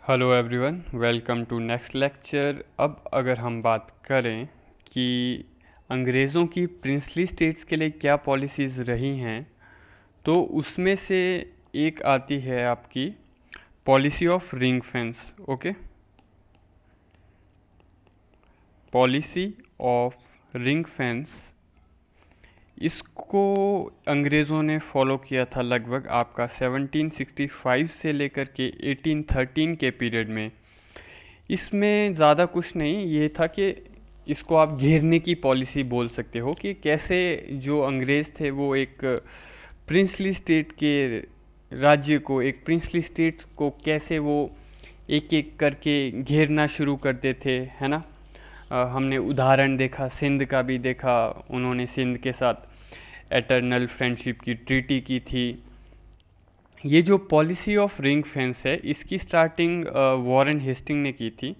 Hello everyone, welcome to next lecture. अब अगर हम बात करें कि अंग्रेज़ों की प्रिंसली स्टेट्स के लिए क्या पॉलिसीज़ रही हैं, तो उसमें से एक आती है आपकी policy of ring fence. Okay, policy of ring fence, इसको अंग्रेज़ों ने फॉलो किया था लगभग आपका 1765 से लेकर के 1813 के पीरियड में। इसमें ज़्यादा कुछ नहीं, ये था कि इसको आप घेरने की पॉलिसी बोल सकते हो कि कैसे जो अंग्रेज़ थे वो एक प्रिंसली स्टेट के राज्य को, एक प्रिंसली स्टेट को कैसे वो एक एक करके घेरना शुरू करते थे, है ना। हमने उदाहरण देखा, सिंध का भी देखा। उन्होंने सिंध के साथ एटर्नल फ्रेंडशिप की ट्रीटी की थी। ये जो पॉलिसी ऑफ रिंग फेंस है, इसकी स्टार्टिंग वॉरेन हेस्टिंग ने की थी,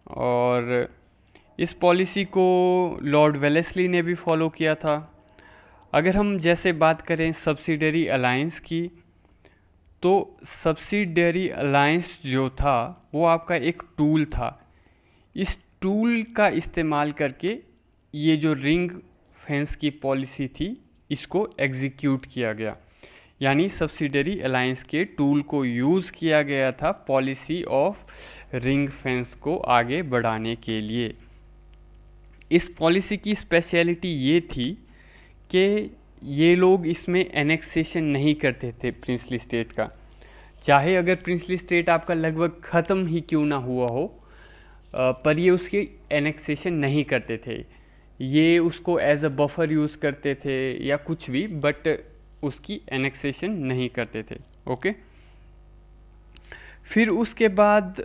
और इस पॉलिसी को लॉर्ड वेलेस्ली ने भी फॉलो किया था। अगर हम जैसे बात करें सब्सिडरी अलायंस की, तो सब्सिडरी अलायंस जो था वो आपका एक टूल था। इस टूल का इस्तेमाल करके ये जो रिंग फेंस की पॉलिसी थी, इसको एग्जीक्यूट किया गया। यानी सब्सिडरी अलायंस के टूल को यूज़ किया गया था पॉलिसी ऑफ रिंग फेंस को आगे बढ़ाने के लिए। इस पॉलिसी की स्पेशलिटी ये थी कि ये लोग इसमें एनेक्सेशन नहीं करते थे प्रिंसली स्टेट का। चाहे अगर प्रिंसली स्टेट आपका लगभग ख़त्म ही क्यों ना हुआ हो, पर ये उसकी एनेक्सेशन नहीं करते थे। ये उसको एज अ बफर यूज़ करते थे या कुछ भी, बट उसकी एनेक्सेशन नहीं करते थे। ओके, फिर उसके बाद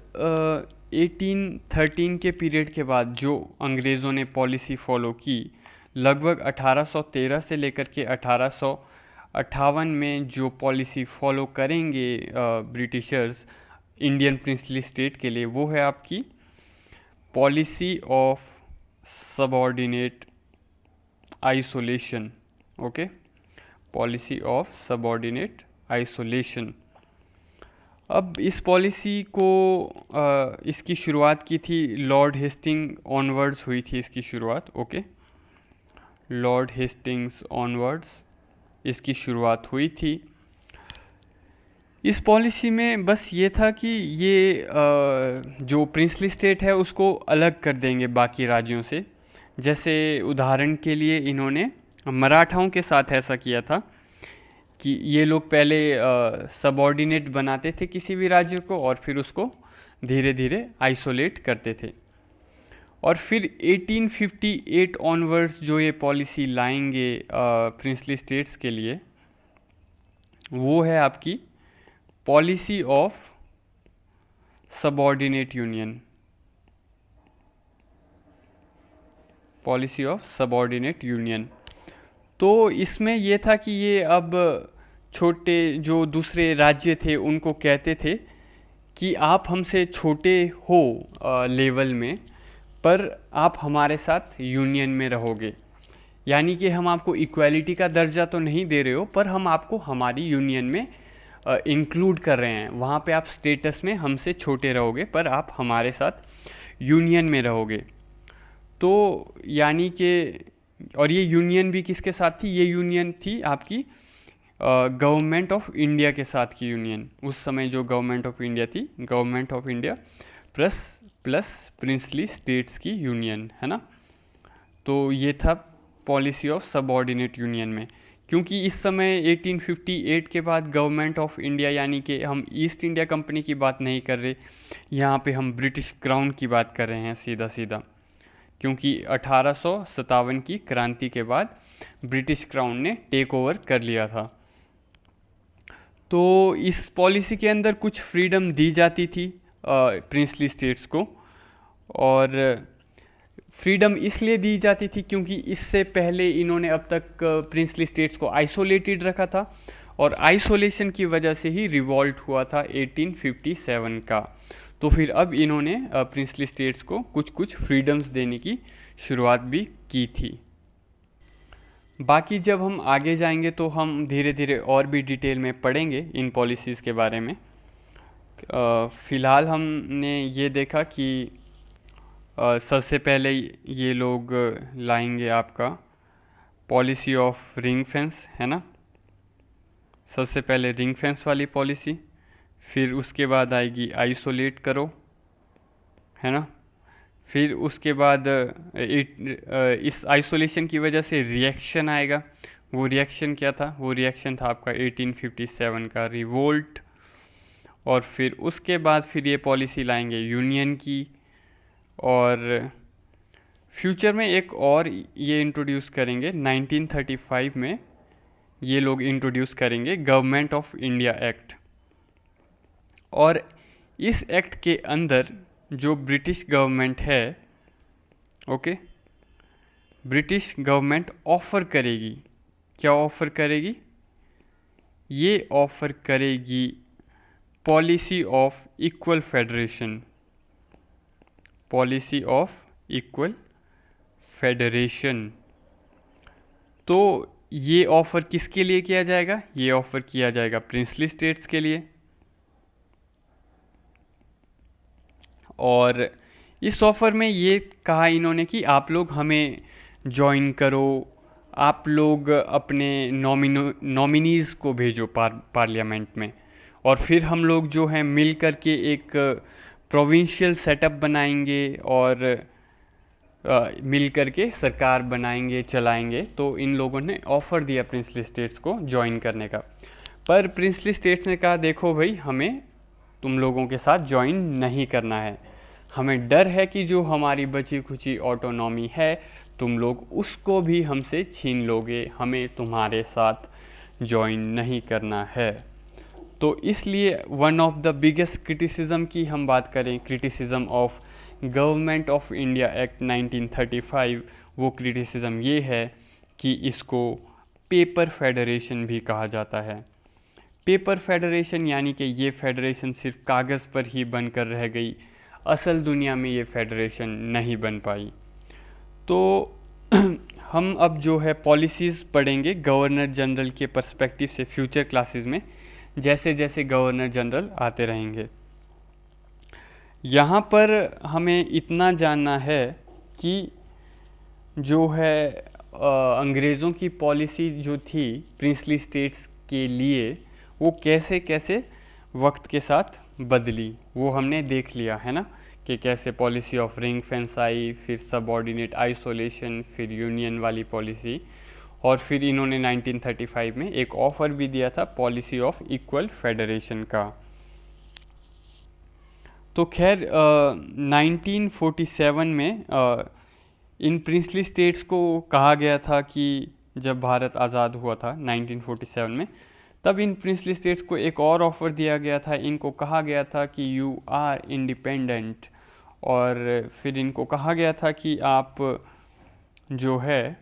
1813 के पीरियड के बाद जो अंग्रेज़ों ने पॉलिसी फॉलो की, लगभग 1813 से लेकर के 1858 में जो पॉलिसी फॉलो करेंगे ब्रिटिशर्स इंडियन प्रिंसली स्टेट के लिए, वो है आपकी policy of subordinate isolation. Okay, policy of subordinate isolation. अब इस पॉलिसी को इसकी शुरुआत की थी लॉर्ड हेस्टिंग ऑनवर्ड्स हुई थी इसकी शुरुआत। ओके, लॉर्ड हेस्टिंग्स ऑनवर्ड्स इसकी शुरुआत हुई थी। इस पॉलिसी में बस ये था कि ये जो प्रिंसली स्टेट है उसको अलग कर देंगे बाकी राज्यों से। जैसे उदाहरण के लिए इन्होंने मराठाओं के साथ ऐसा किया था कि ये लोग पहले सबऑर्डिनेट बनाते थे किसी भी राज्य को, और फिर उसको धीरे धीरे आइसोलेट करते थे। और फिर 1858 ऑनवर्ड्स जो ये पॉलिसी लाएंगे प्रिंसली स्टेट्स के लिए, वो है आपकी policy of subordinate union. Policy of subordinate union. तो इसमें ये था कि ये अब छोटे जो दूसरे राज्य थे उनको कहते थे कि आप हमसे छोटे हो लेवल में, पर आप हमारे साथ यूनियन में रहोगे। यानी कि हम आपको इक्वालिटी का दर्जा तो नहीं दे रहे हो, पर हम आपको हमारी यूनियन में इंक्लूड कर रहे हैं। वहाँ पे आप स्टेटस में हमसे छोटे रहोगे, पर आप हमारे साथ यूनियन में रहोगे। तो यानी कि, और ये यूनियन भी किसके साथ थी? ये यूनियन थी आपकी गवर्नमेंट ऑफ इंडिया के साथ की यूनियन। उस समय जो गवर्नमेंट ऑफ इंडिया थी, government of India plus plus princely states की यूनियन, है ना। तो ये था पॉलिसी ऑफ सबऑर्डिनेट यूनियन में। क्योंकि इस समय 1858 के बाद गवर्नमेंट ऑफ इंडिया, यानी कि हम ईस्ट इंडिया कंपनी की बात नहीं कर रहे, यहाँ पे हम ब्रिटिश क्राउन की बात कर रहे हैं सीधा सीधा। क्योंकि 1857 की क्रांति के बाद ब्रिटिश क्राउन ने टेक ओवर कर लिया था। तो इस पॉलिसी के अंदर कुछ फ्रीडम दी जाती थी प्रिंसली स्टेट्स को, और फ्रीडम इसलिए दी जाती थी क्योंकि इससे पहले इन्होंने अब तक प्रिंसली स्टेट्स को आइसोलेटेड रखा था, और आइसोलेशन की वजह से ही रिवॉल्ट हुआ था 1857 का। तो फिर अब इन्होंने प्रिंसली स्टेट्स को कुछ कुछ फ्रीडम्स देने की शुरुआत भी की थी। बाकी जब हम आगे जाएंगे तो हम धीरे धीरे और भी डिटेल में पढ़ेंगे इन पॉलिसीज़ के बारे में। फ़िलहाल हमने ये देखा कि सबसे पहले ये लोग लाएंगे आपका पॉलिसी ऑफ रिंग फेंस, है ना। सबसे पहले रिंग फेंस वाली पॉलिसी, फिर उसके बाद आएगी आइसोलेट करो, है ना। फिर उसके बाद इस आइसोलेशन की वजह से रिएक्शन आएगा। वो रिएक्शन क्या था? वो रिएक्शन था आपका 1857 का रिवोल्ट। और फिर उसके बाद फिर ये पॉलिसी लाएंगे यूनियन की। और फ्यूचर में एक और ये इंट्रोड्यूस करेंगे 1935 में। ये लोग इंट्रोड्यूस करेंगे गवर्नमेंट ऑफ इंडिया एक्ट। और इस एक्ट के अंदर जो ब्रिटिश गवर्नमेंट है, ओके, ब्रिटिश गवर्नमेंट ऑफर करेगी, क्या ऑफर करेगी? ये ऑफर करेगी policy of equal federation, policy of equal federation. तो ये ऑफर किसके लिए किया जाएगा? ये ऑफर किया जाएगा प्रिंसली स्टेट्स के लिए। और इस ऑफर में ये कहा इन्होंने कि आप लोग हमें ज्वाइन करो, आप लोग अपने नॉमिनीज़ को भेजो पार्लियामेंट में, और फिर हम लोग जो है मिल कर के एक प्रोविंशियल सेटअप बनाएंगे और मिल कर के सरकार बनाएंगे, चलाएंगे। तो इन लोगों ने ऑफ़र दिया प्रिंसली स्टेट्स को ज्वाइन करने का। पर प्रिंसली स्टेट्स ने कहा देखो भाई, हमें तुम लोगों के साथ ज्वाइन नहीं करना है, हमें डर है कि जो हमारी बची खुची ऑटोनॉमी है तुम लोग उसको भी हमसे छीन लोगे, हमें तुम्हारे साथ ज्वाइन नहीं करना है। तो इसलिए one of the biggest criticism की हम बात करें, criticism of government of India act 1935, वो क्रिटिसिज्म ये है कि इसको पेपर फेडरेशन भी कहा जाता है। पेपर फेडरेशन यानी कि ये फेडरेशन सिर्फ कागज़ पर ही बनकर रह गई, असल दुनिया में ये फेडरेशन नहीं बन पाई। तो हम अब जो है पॉलिसीज़ पढ़ेंगे गवर्नर जनरल के पर्सपेक्टिव से फ्यूचर क्लासेस में, जैसे जैसे गवर्नर जनरल आते रहेंगे। यहाँ पर हमें इतना जानना है कि जो है अंग्रेज़ों की पॉलिसी जो थी प्रिंसली स्टेट्स के लिए, वो कैसे कैसे वक्त के साथ बदली, वो हमने देख लिया है ना, कि कैसे पॉलिसी ऑफ रिंग फेंस आई, फिर सबऑर्डिनेट आइसोलेशन, फिर यूनियन वाली पॉलिसी, और फिर इन्होंने 1935 में एक ऑफर भी दिया था पॉलिसी ऑफ इक्वल फेडरेशन का। तो खैर 1947 में इन प्रिंसली स्टेट्स को कहा गया था कि जब भारत आज़ाद हुआ था 1947 में, तब इन प्रिंसली स्टेट्स को एक और ऑफ़र दिया गया था। इनको कहा गया था कि यू आर इंडिपेंडेंट, और फिर इनको कहा गया था कि आप जो है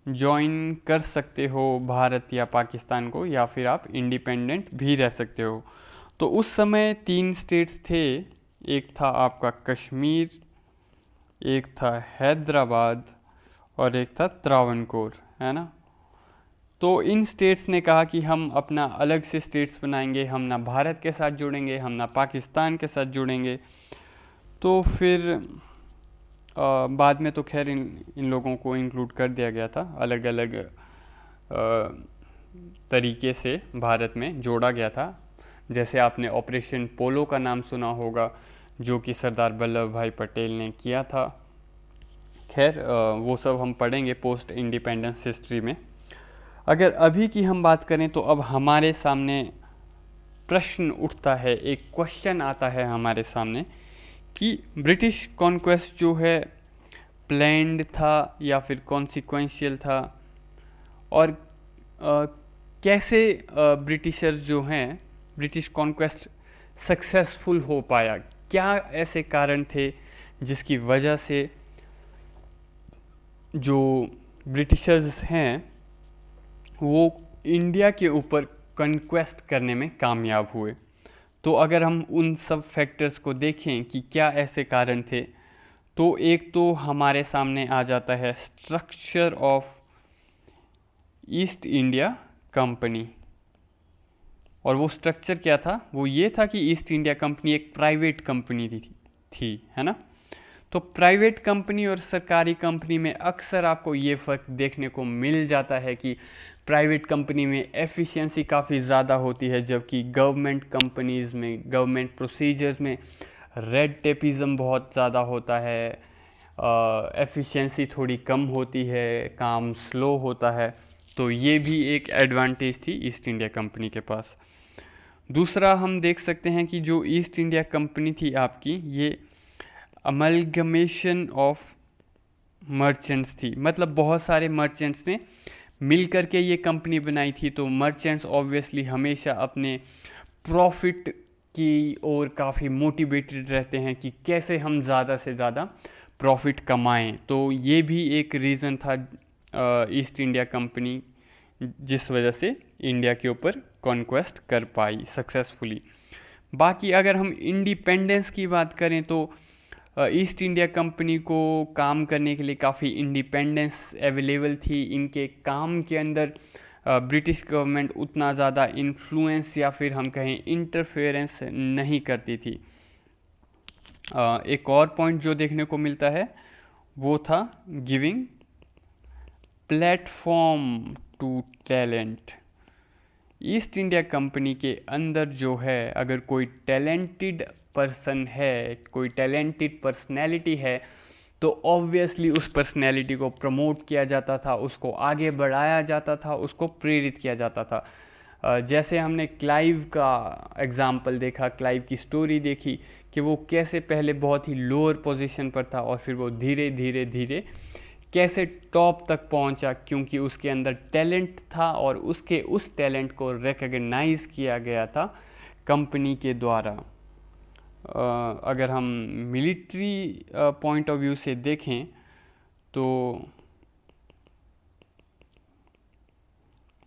ज्वाइन कर सकते हो भारत या पाकिस्तान को, या फिर आप इंडिपेंडेंट भी रह सकते हो। तो उस समय 3 स्टेट्स थे, एक था आपका कश्मीर, एक था हैदराबाद, और एक था त्रावणकोर, है ना। तो इन स्टेट्स ने कहा कि हम अपना अलग से स्टेट्स बनाएंगे, हम ना भारत के साथ जुड़ेंगे, हम ना पाकिस्तान के साथ जुड़ेंगे। तो फिर बाद में तो खैर इन लोगों को इंक्लूड कर दिया गया था, अलग अलग तरीके से भारत में जोड़ा गया था। जैसे आपने ऑपरेशन पोलो का नाम सुना होगा, जो कि सरदार वल्लभ भाई पटेल ने किया था। खैर वो सब हम पढ़ेंगे पोस्ट इंडिपेंडेंस हिस्ट्री में। अगर अभी की हम बात करें तो अब हमारे सामने प्रश्न उठता है, एक क्वेश्चन आता है हमारे सामने कि ब्रिटिश कॉन्क्वेस्ट जो है प्लैन्ड था या फिर कॉन्सिक्वेंशियल था, और कैसे ब्रिटिशर्स जो हैं ब्रिटिश कॉन्क्वेस्ट सक्सेसफुल हो पाया, क्या ऐसे कारण थे जिसकी वजह से जो ब्रिटिशर्स हैं वो इंडिया के ऊपर कॉन्क्वेस्ट करने में कामयाब हुए। तो अगर हम उन सब फैक्टर्स को देखें कि क्या ऐसे कारण थे, तो एक तो हमारे सामने आ जाता है structure of east India company. और वो स्ट्रक्चर क्या था, वो ये था कि ईस्ट इंडिया कंपनी एक प्राइवेट कंपनी थी, है ना। तो प्राइवेट कंपनी और सरकारी कंपनी में अक्सर आपको ये फ़र्क देखने को मिल जाता है कि प्राइवेट कंपनी में एफिशिएंसी काफ़ी ज़्यादा होती है, जबकि गवर्नमेंट कंपनीज़ में, गवर्नमेंट प्रोसीजर्स में रेड टेपिज़म बहुत ज़्यादा होता है, एफिशिएंसी थोड़ी कम होती है, काम स्लो होता है। तो ये भी एक एडवांटेज थी ईस्ट इंडिया कंपनी के पास। दूसरा हम देख सकते हैं कि जो ईस्ट इंडिया कंपनी थी आपकी, ये अमलगमेशन ऑफ मर्चेंट्स थी, मतलब बहुत सारे मर्चेंट्स ने मिल करके ये कंपनी बनाई थी। तो मर्चेंट्स ऑब्वियसली हमेशा अपने प्रॉफिट की ओर काफ़ी मोटिवेटेड रहते हैं कि कैसे हम ज़्यादा से ज़्यादा प्रॉफिट कमाएं। तो ये भी एक रीज़न था ईस्ट इंडिया कंपनी जिस वजह से इंडिया के ऊपर कॉन्क्वेस्ट कर पाई सक्सेसफुली। बाकी अगर हम इंडिपेंडेंस की बात करें तो ईस्ट इंडिया कंपनी को काम करने के लिए काफ़ी इंडिपेंडेंस अवेलेबल थी। इनके काम के अंदर ब्रिटिश गवर्नमेंट उतना ज़्यादा इन्फ्लुएंस या फिर हम कहें इंटरफेरेंस नहीं करती थी। एक और पॉइंट जो देखने को मिलता है वो था giving platform to talent. East India company के अंदर जो है, अगर कोई टैलेंटेड पर्सन है, कोई टैलेंटेड पर्सनैलिटी है, तो ऑब्वियसली उस पर्सनैलिटी को प्रमोट किया जाता था, उसको आगे बढ़ाया जाता था, उसको प्रेरित किया जाता था। जैसे हमने क्लाइव का एग्ज़ाम्पल देखा, क्लाइव की स्टोरी देखी कि वो कैसे पहले बहुत ही लोअर पोजीशन पर था और फिर वो धीरे धीरे धीरे कैसे टॉप तक पहुंचा, क्योंकि उसके अंदर टैलेंट था और उसके उस टैलेंट को रिकग्नाइज़ किया गया था कंपनी के द्वारा। अगर हम मिलिट्री पॉइंट ऑफ व्यू से देखें तो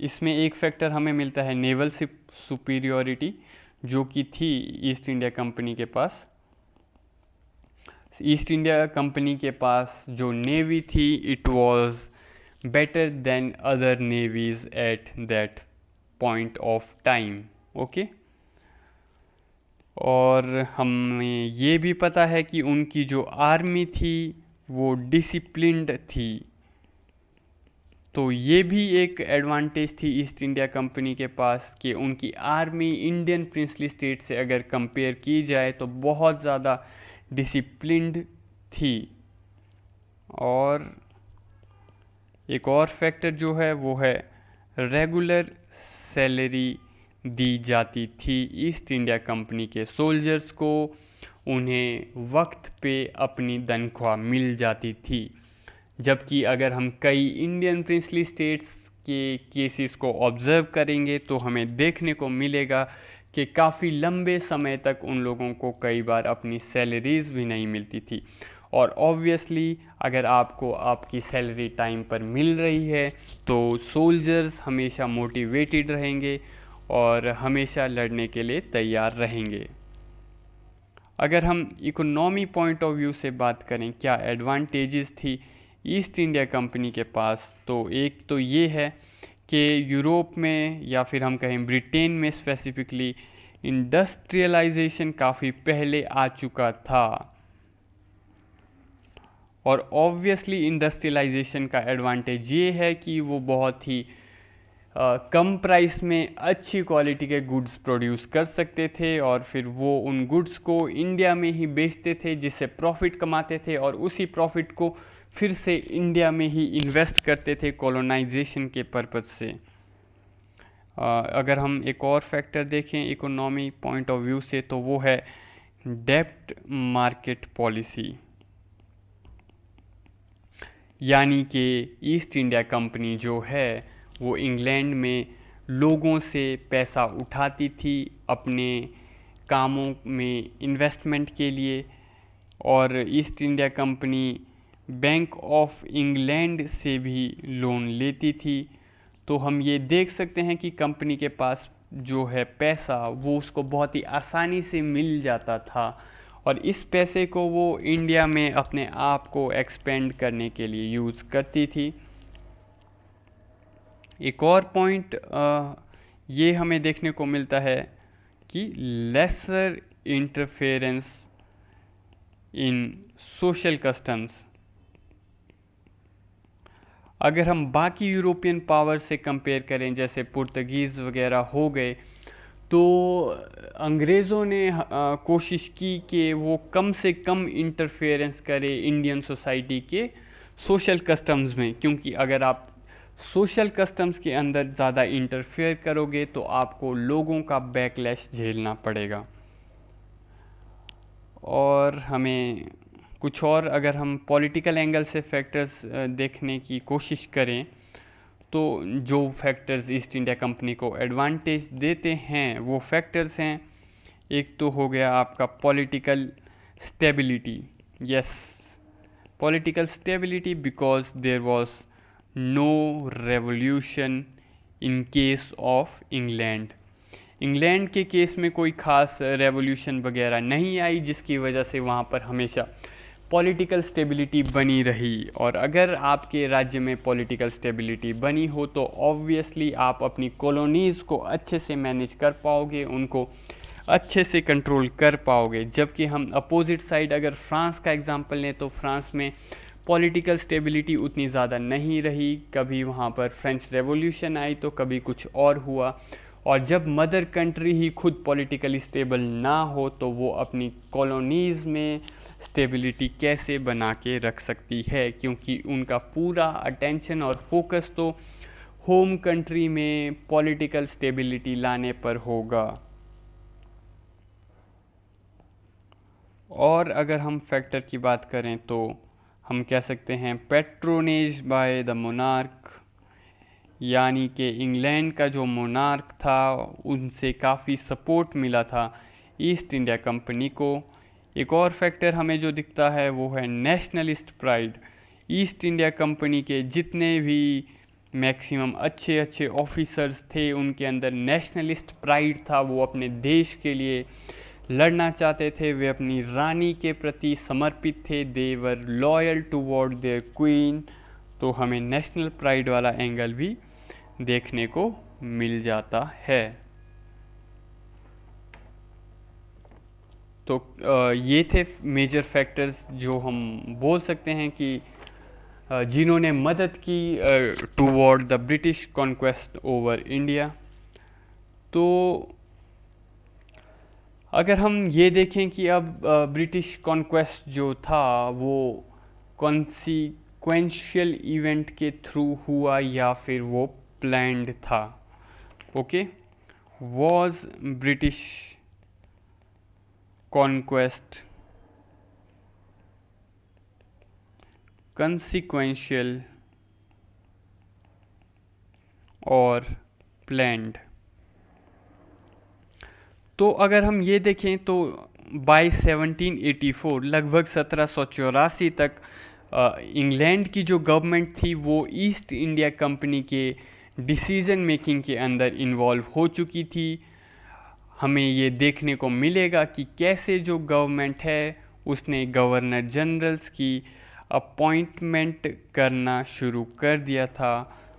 इसमें एक फैक्टर हमें मिलता है नेवल सुपीरियोरिटी, जो कि थी ईस्ट इंडिया कंपनी के पास। ईस्ट इंडिया कंपनी के पास जो नेवी थी, it was better than other navies at that point of time. Okay, और हमें ये भी पता है कि उनकी जो आर्मी थी वो डिसिप्लिन्ड थी। तो ये भी एक एडवांटेज थी ईस्ट इंडिया कंपनी के पास कि उनकी आर्मी इंडियन प्रिंसली स्टेट से अगर कंपेयर की जाए तो बहुत ज़्यादा डिसिप्लिन्ड थी। और एक और फैक्टर जो है वो है रेगुलर सैलरी दी जाती थी ईस्ट इंडिया कंपनी के सोल्जर्स को, उन्हें वक्त पे अपनी तनख्वाह मिल जाती थी। जबकि अगर हम कई इंडियन प्रिंसली स्टेट्स के केसेस को ऑब्ज़र्व करेंगे तो हमें देखने को मिलेगा कि काफ़ी लंबे समय तक उन लोगों को कई बार अपनी सैलरीज़ भी नहीं मिलती थी। और ऑब्वियसली अगर आपको आपकी सैलरी टाइम पर मिल रही है तो सोल्जर्स हमेशा मोटिवेटेड रहेंगे और हमेशा लड़ने के लिए तैयार रहेंगे। अगर हम इकोनॉमी पॉइंट ऑफ व्यू से बात करें क्या एडवांटेजेस थी ईस्ट इंडिया कंपनी के पास, तो एक तो ये है कि यूरोप में या फिर हम कहें ब्रिटेन में स्पेसिफिकली इंडस्ट्रियलाइजेशन काफ़ी पहले आ चुका था। और ऑब्वियसली इंडस्ट्रियलाइजेशन का एडवांटेज ये है कि वो बहुत ही कम प्राइस में अच्छी क्वालिटी के गुड्स प्रोड्यूस कर सकते थे और फिर वो उन गुड्स को इंडिया में ही बेचते थे, जिससे प्रॉफिट कमाते थे और उसी प्रॉफिट को फिर से इंडिया में ही इन्वेस्ट करते थे कॉलोनाइजेशन के पर्पज़ से। अगर हम एक और फैक्टर देखें इकोनॉमी पॉइंट ऑफ व्यू से तो वो है डेब्ट मार्केट पॉलिसी, यानी कि ईस्ट इंडिया कंपनी जो है वो इंग्लैंड में लोगों से पैसा उठाती थी अपने कामों में इन्वेस्टमेंट के लिए, और east India company bank of England से भी लोन लेती थी। तो हम ये देख सकते हैं कि कंपनी के पास जो है पैसा वो उसको बहुत ही आसानी से मिल जाता था और इस पैसे को वो इंडिया में अपने आप को एक्सपेंड करने के लिए यूज़ करती थी। एक और पॉइंट ये हमें देखने को मिलता है कि lesser interference in social customs. अगर हम बाकी यूरोपियन पावर से कंपेयर करें, जैसे पुर्तगीज़ वगैरह हो गए, तो अंग्रेज़ों ने कोशिश की कि वो कम से कम इंटरफेरेंस करे इंडियन सोसाइटी के सोशल कस्टम्स में, क्योंकि अगर आप सोशल कस्टम्स के अंदर ज़्यादा इंटरफेयर करोगे तो आपको लोगों का बैकलैश झेलना पड़ेगा। और हमें कुछ और अगर हम पॉलिटिकल एंगल से फैक्टर्स देखने की कोशिश करें, तो जो फैक्टर्स ईस्ट इंडिया कंपनी को एडवांटेज देते हैं वो फैक्टर्स हैं, एक तो हो गया आपका political stability. Yes, political stability because there was no revolution in case of England. England के केस में कोई ख़ास रेवोल्यूशन वगैरह नहीं आई, जिसकी वजह से वहाँ पर हमेशा पॉलिटिकल स्टेबिलिटी बनी रही। और अगर आपके राज्य में पॉलिटिकल स्टेबिलिटी बनी हो तो ऑब्वियसली आप अपनी कॉलोनीज़ को अच्छे से मैनेज कर पाओगे, उनको अच्छे से कंट्रोल कर पाओगे। जबकि हम अपोजिट साइड अगर फ्रांस का एग्जांपल लें तो फ्रांस में पॉलिटिकल स्टेबिलिटी उतनी ज़्यादा नहीं रही, कभी वहाँ पर फ्रेंच रेवोल्यूशन आई तो कभी कुछ और हुआ। और जब मदर कंट्री ही खुद पॉलिटिकली स्टेबल ना हो तो वो अपनी कॉलोनीज़ में स्टेबिलिटी कैसे बना के रख सकती है, क्योंकि उनका पूरा अटेंशन और फोकस तो होम कंट्री में पॉलिटिकल स्टेबिलिटी लाने पर होगा। और अगर हम फैक्टर की बात करें तो हम कह सकते हैं पैट्रोनेज बाय द मोनार्क, यानी कि इंग्लैंड का जो मोनार्क था उनसे काफ़ी सपोर्ट मिला था ईस्ट इंडिया कंपनी को। एक और फैक्टर हमें जो दिखता है वो है nationalist pride. East India company के जितने भी मैक्सिमम अच्छे अच्छे ऑफिसर्स थे उनके अंदर नेशनलिस्ट प्राइड था, वो अपने देश के लिए लड़ना चाहते थे, वे अपनी रानी के प्रति समर्पित थे, दे were loyal toward there queen. तो हमें नेशनल प्राइड वाला एंगल भी देखने को मिल जाता है। तो ये थे मेजर फैक्टर्स जो हम बोल सकते हैं कि जिन्होंने मदद की toward the British conquest over India. तो अगर हम ये देखें कि अब ब्रिटिश कॉन्क्वेस्ट जो था वो कॉन्सिक्वेंशियल इवेंट के थ्रू हुआ या फिर वो प्लान्ड था। ओके, वॉज ब्रिटिश कॉन्क्वेस्ट कंसिक्वेंशियल और प्लान्ड? तो अगर हम ये देखें तो बाय 1784 लगभग 1784 तक इंग्लैंड की जो गवर्नमेंट थी वो ईस्ट इंडिया कंपनी के डिसीजन मेकिंग के अंदर इन्वॉल्व हो चुकी थी। हमें ये देखने को मिलेगा कि कैसे जो गवर्नमेंट है उसने गवर्नर जनरल्स की अपॉइंटमेंट करना शुरू कर दिया था।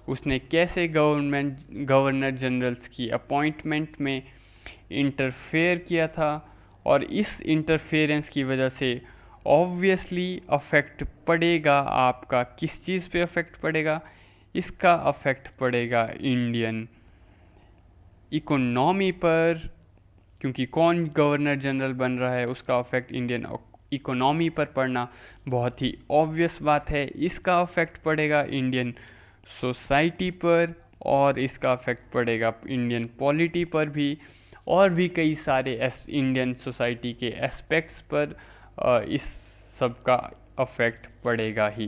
उसने कैसे गवर्नर जनरल्स की अपॉइंटमेंट में इंटरफेयर किया था, और इस इंटरफेरेंस की वजह से ऑब्वियसली अफेक्ट पड़ेगा आपका किस चीज़ पे अफेक्ट पड़ेगा? इसका अफेक्ट पड़ेगा इंडियन इकोनॉमी पर, क्योंकि कौन गवर्नर जनरल बन रहा है उसका अफेक्ट इंडियन इकोनॉमी पर पड़ना बहुत ही ऑब्वियस बात है। इसका अफेक्ट पड़ेगा इंडियन सोसाइटी पर, और इसका अफेक्ट पड़ेगा इंडियन पॉलिटी पर भी, और भी कई सारे इंडियन सोसाइटी के एस्पेक्ट्स पर इस सब का अफेक्ट पड़ेगा ही।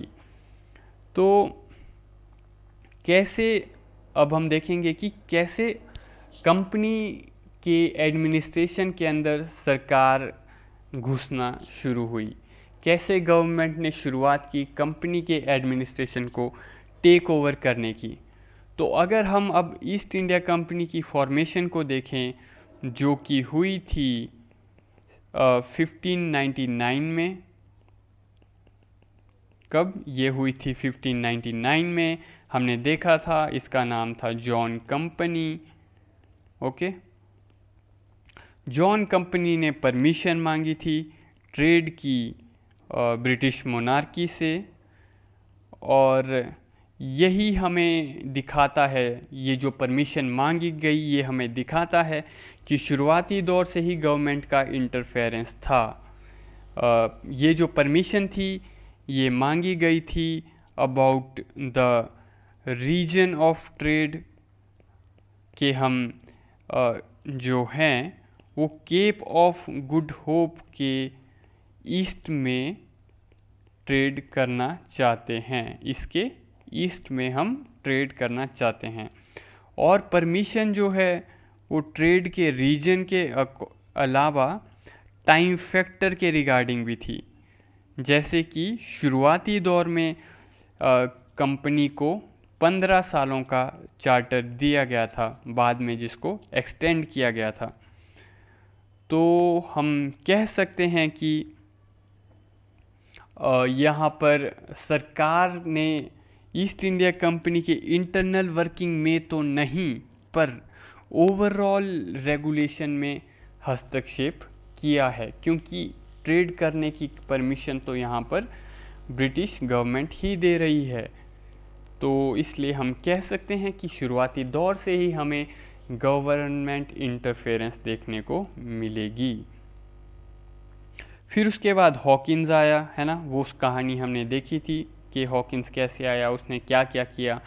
तो कैसे, अब हम देखेंगे कि कैसे कंपनी के एडमिनिस्ट्रेशन के अंदर सरकार घुसना शुरू हुई, कैसे गवर्नमेंट ने शुरुआत की कंपनी के एडमिनिस्ट्रेशन को टेक ओवर करने की। तो अगर हम अब ईस्ट इंडिया कंपनी की फॉर्मेशन को देखें जो कि हुई थी 1599 में। कब ये हुई थी? 1599 में। हमने देखा था इसका नाम था John company. Okay. John company ने परमिशन मांगी थी ट्रेड की ब्रिटिश मोनार्की से, और यही हमें दिखाता है, ये जो परमिशन मांगी गई ये हमें दिखाता है कि शुरुआती दौर से ही गवर्नमेंट का इंटरफेरेंस था। ये जो परमिशन थी ये मांगी गई थी about the reason of trade कि हम जो हैं वो केप ऑफ गुड होप के ईस्ट में ट्रेड करना चाहते हैं, इसके ईस्ट में हम ट्रेड करना चाहते हैं। और परमिशन जो है वो ट्रेड के रीजन के अलावा टाइम फैक्टर के रिगार्डिंग भी थी, जैसे कि शुरुआती दौर में कंपनी को 15 सालों का चार्टर दिया गया था, बाद में जिसको एक्सटेंड किया गया था। तो हम कह सकते हैं कि यहाँ पर सरकार ने ईस्ट इंडिया कंपनी के इंटरनल वर्किंग में तो नहीं पर ओवरऑल रेगुलेशन में हस्तक्षेप किया है, क्योंकि ट्रेड करने की परमिशन तो यहाँ पर ब्रिटिश गवर्नमेंट ही दे रही है। तो इसलिए हम कह सकते हैं कि शुरुआती दौर से ही हमें गवर्नमेंट इंटरफेरेंस देखने को मिलेगी। फिर उसके बाद हॉकिंस आया, है ना, वो उस कहानी हमने देखी थी कि हॉकिंस कैसे आया, उसने क्या क्या किया।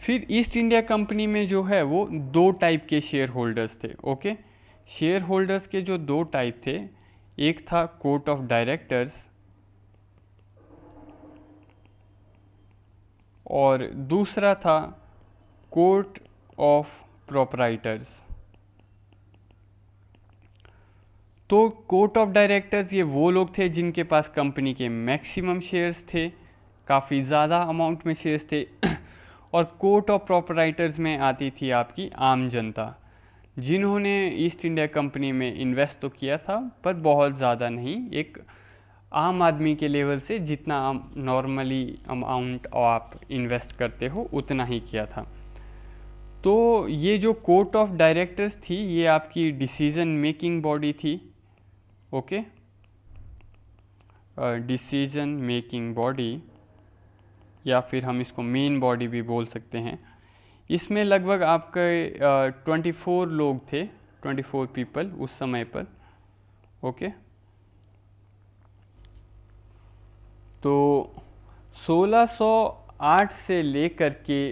फिर ईस्ट इंडिया कंपनी में जो है वो दो टाइप के शेयर होल्डर्स थे। ओके, शेयर होल्डर्स के जो दो टाइप थे, एक था कोर्ट ऑफ डायरेक्टर्स और दूसरा था कोर्ट ऑफ प्रोपराइटर्स। तो कोर्ट ऑफ डायरेक्टर्स ये वो लोग थे जिनके पास कंपनी के मैक्सिमम शेयर्स थे, काफ़ी ज़्यादा अमाउंट में शेयर्स थे। और कोर्ट ऑफ प्रोपराइटर्स में आती थी आपकी आम जनता, जिन्होंने ईस्ट इंडिया कंपनी में इन्वेस्ट तो किया था पर बहुत ज़्यादा नहीं, एक आम आदमी के लेवल से जितना नॉर्मली अमाउंट आप इन्वेस्ट करते हो उतना ही किया था। तो ये जो कोर्ट ऑफ डायरेक्टर्स थी ये आपकी डिसीजन मेकिंग बॉडी थी। ओके, डिसीजन मेकिंग बॉडी, या फिर हम इसको मेन बॉडी भी बोल सकते हैं। इसमें लगभग आपके 24 लोग थे, 24 पीपल उस समय पर। ओके, तो 1608 से लेकर के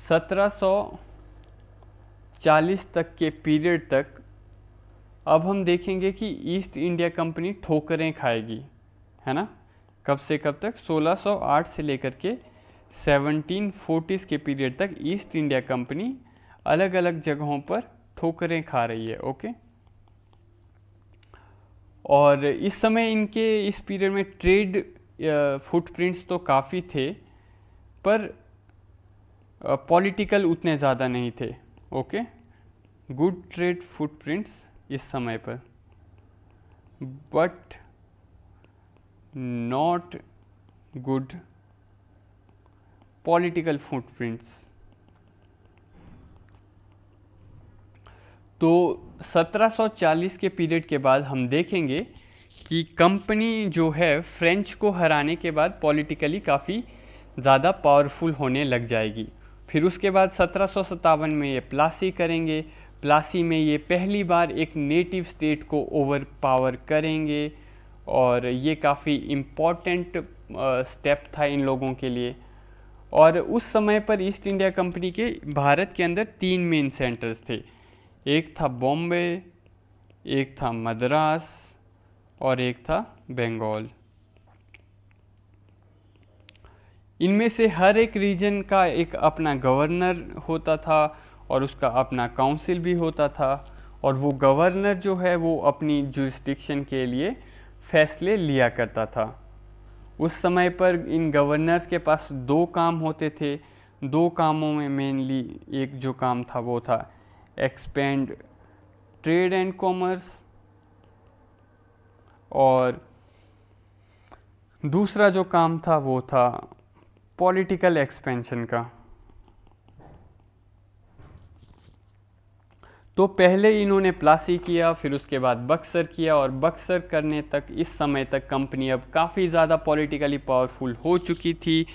1740 तक के पीरियड तक अब हम देखेंगे कि ईस्ट इंडिया कंपनी ठोकरें खाएगी, है ना। कब से कब तक? 1608 से लेकर के 1740 के पीरियड तक ईस्ट इंडिया कंपनी अलग अलग जगहों पर ठोकरें खा रही है। ओके, और इस समय इनके इस पीरियड में ट्रेड फुटप्रिंट्स तो काफ़ी थे पर पॉलिटिकल उतने ज़्यादा नहीं थे। ओके, गुड ट्रेड फुटप्रिंट्स इस समय पर, but not good political footprints. तो 1740 के पीरियड के बाद हम देखेंगे कि कंपनी जो है फ्रेंच को हराने के बाद पॉलिटिकली काफ़ी ज़्यादा पावरफुल होने लग जाएगी। फिर उसके बाद 1757 में ये प्लासी करेंगे, प्लासी में ये पहली बार एक नेटिव स्टेट को ओवर पावर करेंगे, और ये काफ़ी इम्पॉर्टेंट स्टेप था इन लोगों के लिए। और उस समय पर ईस्ट इंडिया कंपनी के भारत के अंदर 3 मेन सेंटर्स थे, एक था बॉम्बे, एक था मद्रास और एक था बंगाल। इनमें से हर एक रीजन का एक अपना गवर्नर होता था और उसका अपना काउंसिल भी होता था, और वो गवर्नर जो है वो अपनी जुरिस्डिक्शन के लिए फैसले लिया करता था। उस समय पर इन गवर्नर्स के पास 2 काम होते थे। 2 कामों में मेनली एक जो काम था वो था एक्सपेंड ट्रेड एंड कॉमर्स, और दूसरा जो काम था वो था पॉलिटिकल एक्सपेंशन का। तो पहले इन्होंने प्लासी किया, फिर उसके बाद बक्सर किया, और बक्सर करने तक इस समय तक कंपनी अब काफ़ी ज़्यादा पॉलिटिकली पावरफुल हो चुकी थी।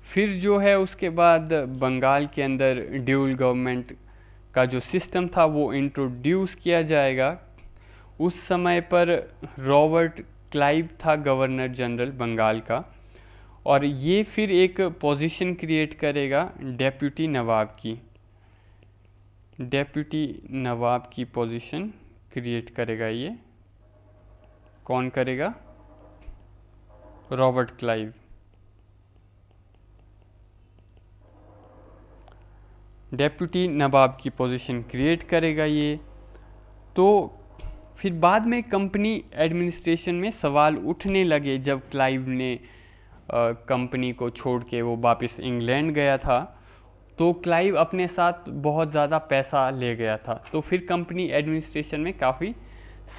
फिर जो है उसके बाद बंगाल के अंदर ड्यूल गवर्नमेंट का जो सिस्टम था वो इंट्रोड्यूस किया जाएगा। उस समय पर रॉबर्ट क्लाइव था गवर्नर जनरल बंगाल का, और ये फिर एक पोजीशन क्रिएट करेगा डेप्यूटी नवाब की। डेप्यूटी नवाब की पोजीशन क्रिएट करेगा। ये कौन करेगा? Robert Clive. डेप्यूटी नवाब की पोजीशन क्रिएट करेगा ये। तो फिर बाद में कंपनी एडमिनिस्ट्रेशन में सवाल उठने लगे जब क्लाइव ने कंपनी को छोड़ के वो वापस इंग्लैंड गया था, तो क्लाइव अपने साथ बहुत ज़्यादा पैसा ले गया था। तो फिर कंपनी एडमिनिस्ट्रेशन में काफ़ी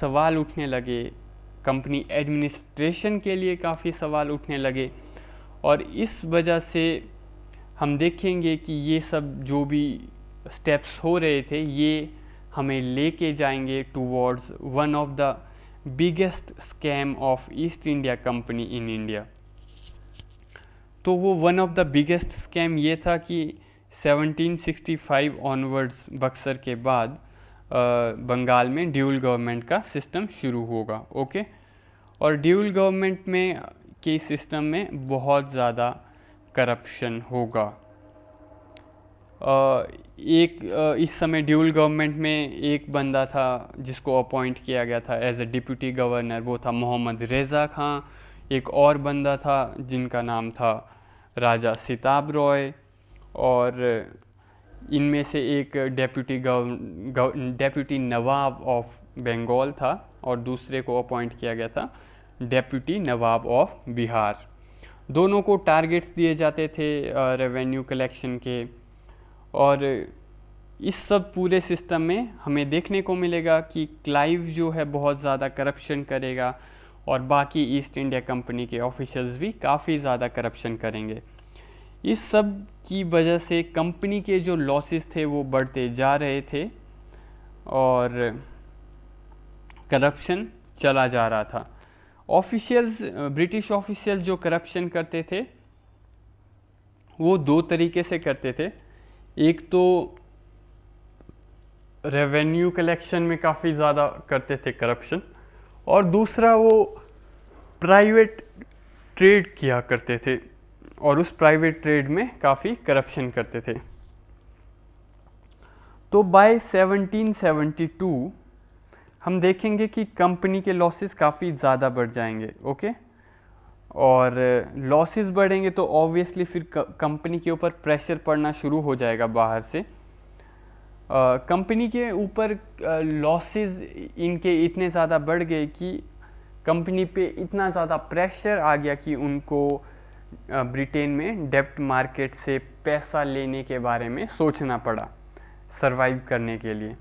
सवाल उठने लगे, कंपनी एडमिनिस्ट्रेशन के लिए काफ़ी सवाल उठने लगे, और इस वजह से हम देखेंगे कि ये सब जो भी स्टेप्स हो रहे थे ये हमें लेके जाएंगे towards one of the biggest scam of east India company in India. तो वो one of the biggest scam ये था कि 1765 ऑनवर्ड्स बक्सर के बाद बंगाल में ड्यूल गवर्नमेंट का सिस्टम शुरू होगा। ओके, और ड्यूल गवर्नमेंट में के सिस्टम में बहुत ज़्यादा करप्शन होगा। इस समय ड्यूल गवर्नमेंट में एक बंदा था जिसको अपॉइंट किया गया था एज ए डिप्यूटी गवर्नर, वो था मोहम्मद रेज़ा खां। एक और बंदा था जिनका नाम था राजा सिताब रॉय, और इनमें से एक डेप्यूटी नवाब ऑफ बंगाल था, और दूसरे को अपॉइंट किया गया था डेप्यूटी नवाब ऑफ बिहार। दोनों को टारगेट्स दिए जाते थे रेवेन्यू कलेक्शन के, और इस सब पूरे सिस्टम में हमें देखने को मिलेगा कि क्लाइव जो है बहुत ज़्यादा करप्शन करेगा, और बाकी ईस्ट इंडिया कंपनी के ऑफिशियल्स भी काफ़ी ज़्यादा करप्शन करेंगे। इस सब की वजह से कंपनी के जो लॉसेस थे वो बढ़ते जा रहे थे, और करप्शन चला जा रहा था। ऑफिशियल्स, ब्रिटिश ऑफिशियल जो करप्शन करते थे वो दो तरीके से करते थे। एक तो रेवेन्यू कलेक्शन में काफ़ी ज़्यादा करते थे करप्शन, और दूसरा वो प्राइवेट ट्रेड किया करते थे, और उस प्राइवेट ट्रेड में काफ़ी करप्शन करते थे। तो बाय 1772 हम देखेंगे कि कंपनी के लॉसेस काफ़ी ज़्यादा बढ़ जाएंगे। ओके, और लॉसेस बढ़ेंगे तो ऑब्वियसली फिर कंपनी के ऊपर प्रेशर पड़ना शुरू हो जाएगा बाहर से। कंपनी के ऊपर लॉसेस इनके इतने ज़्यादा बढ़ गए कि कंपनी पे इतना ज़्यादा प्रेशर आ गया कि उनको ब्रिटेन में डेब्ट मार्केट से पैसा लेने के बारे में सोचना पड़ा सरवाइव करने के लिए।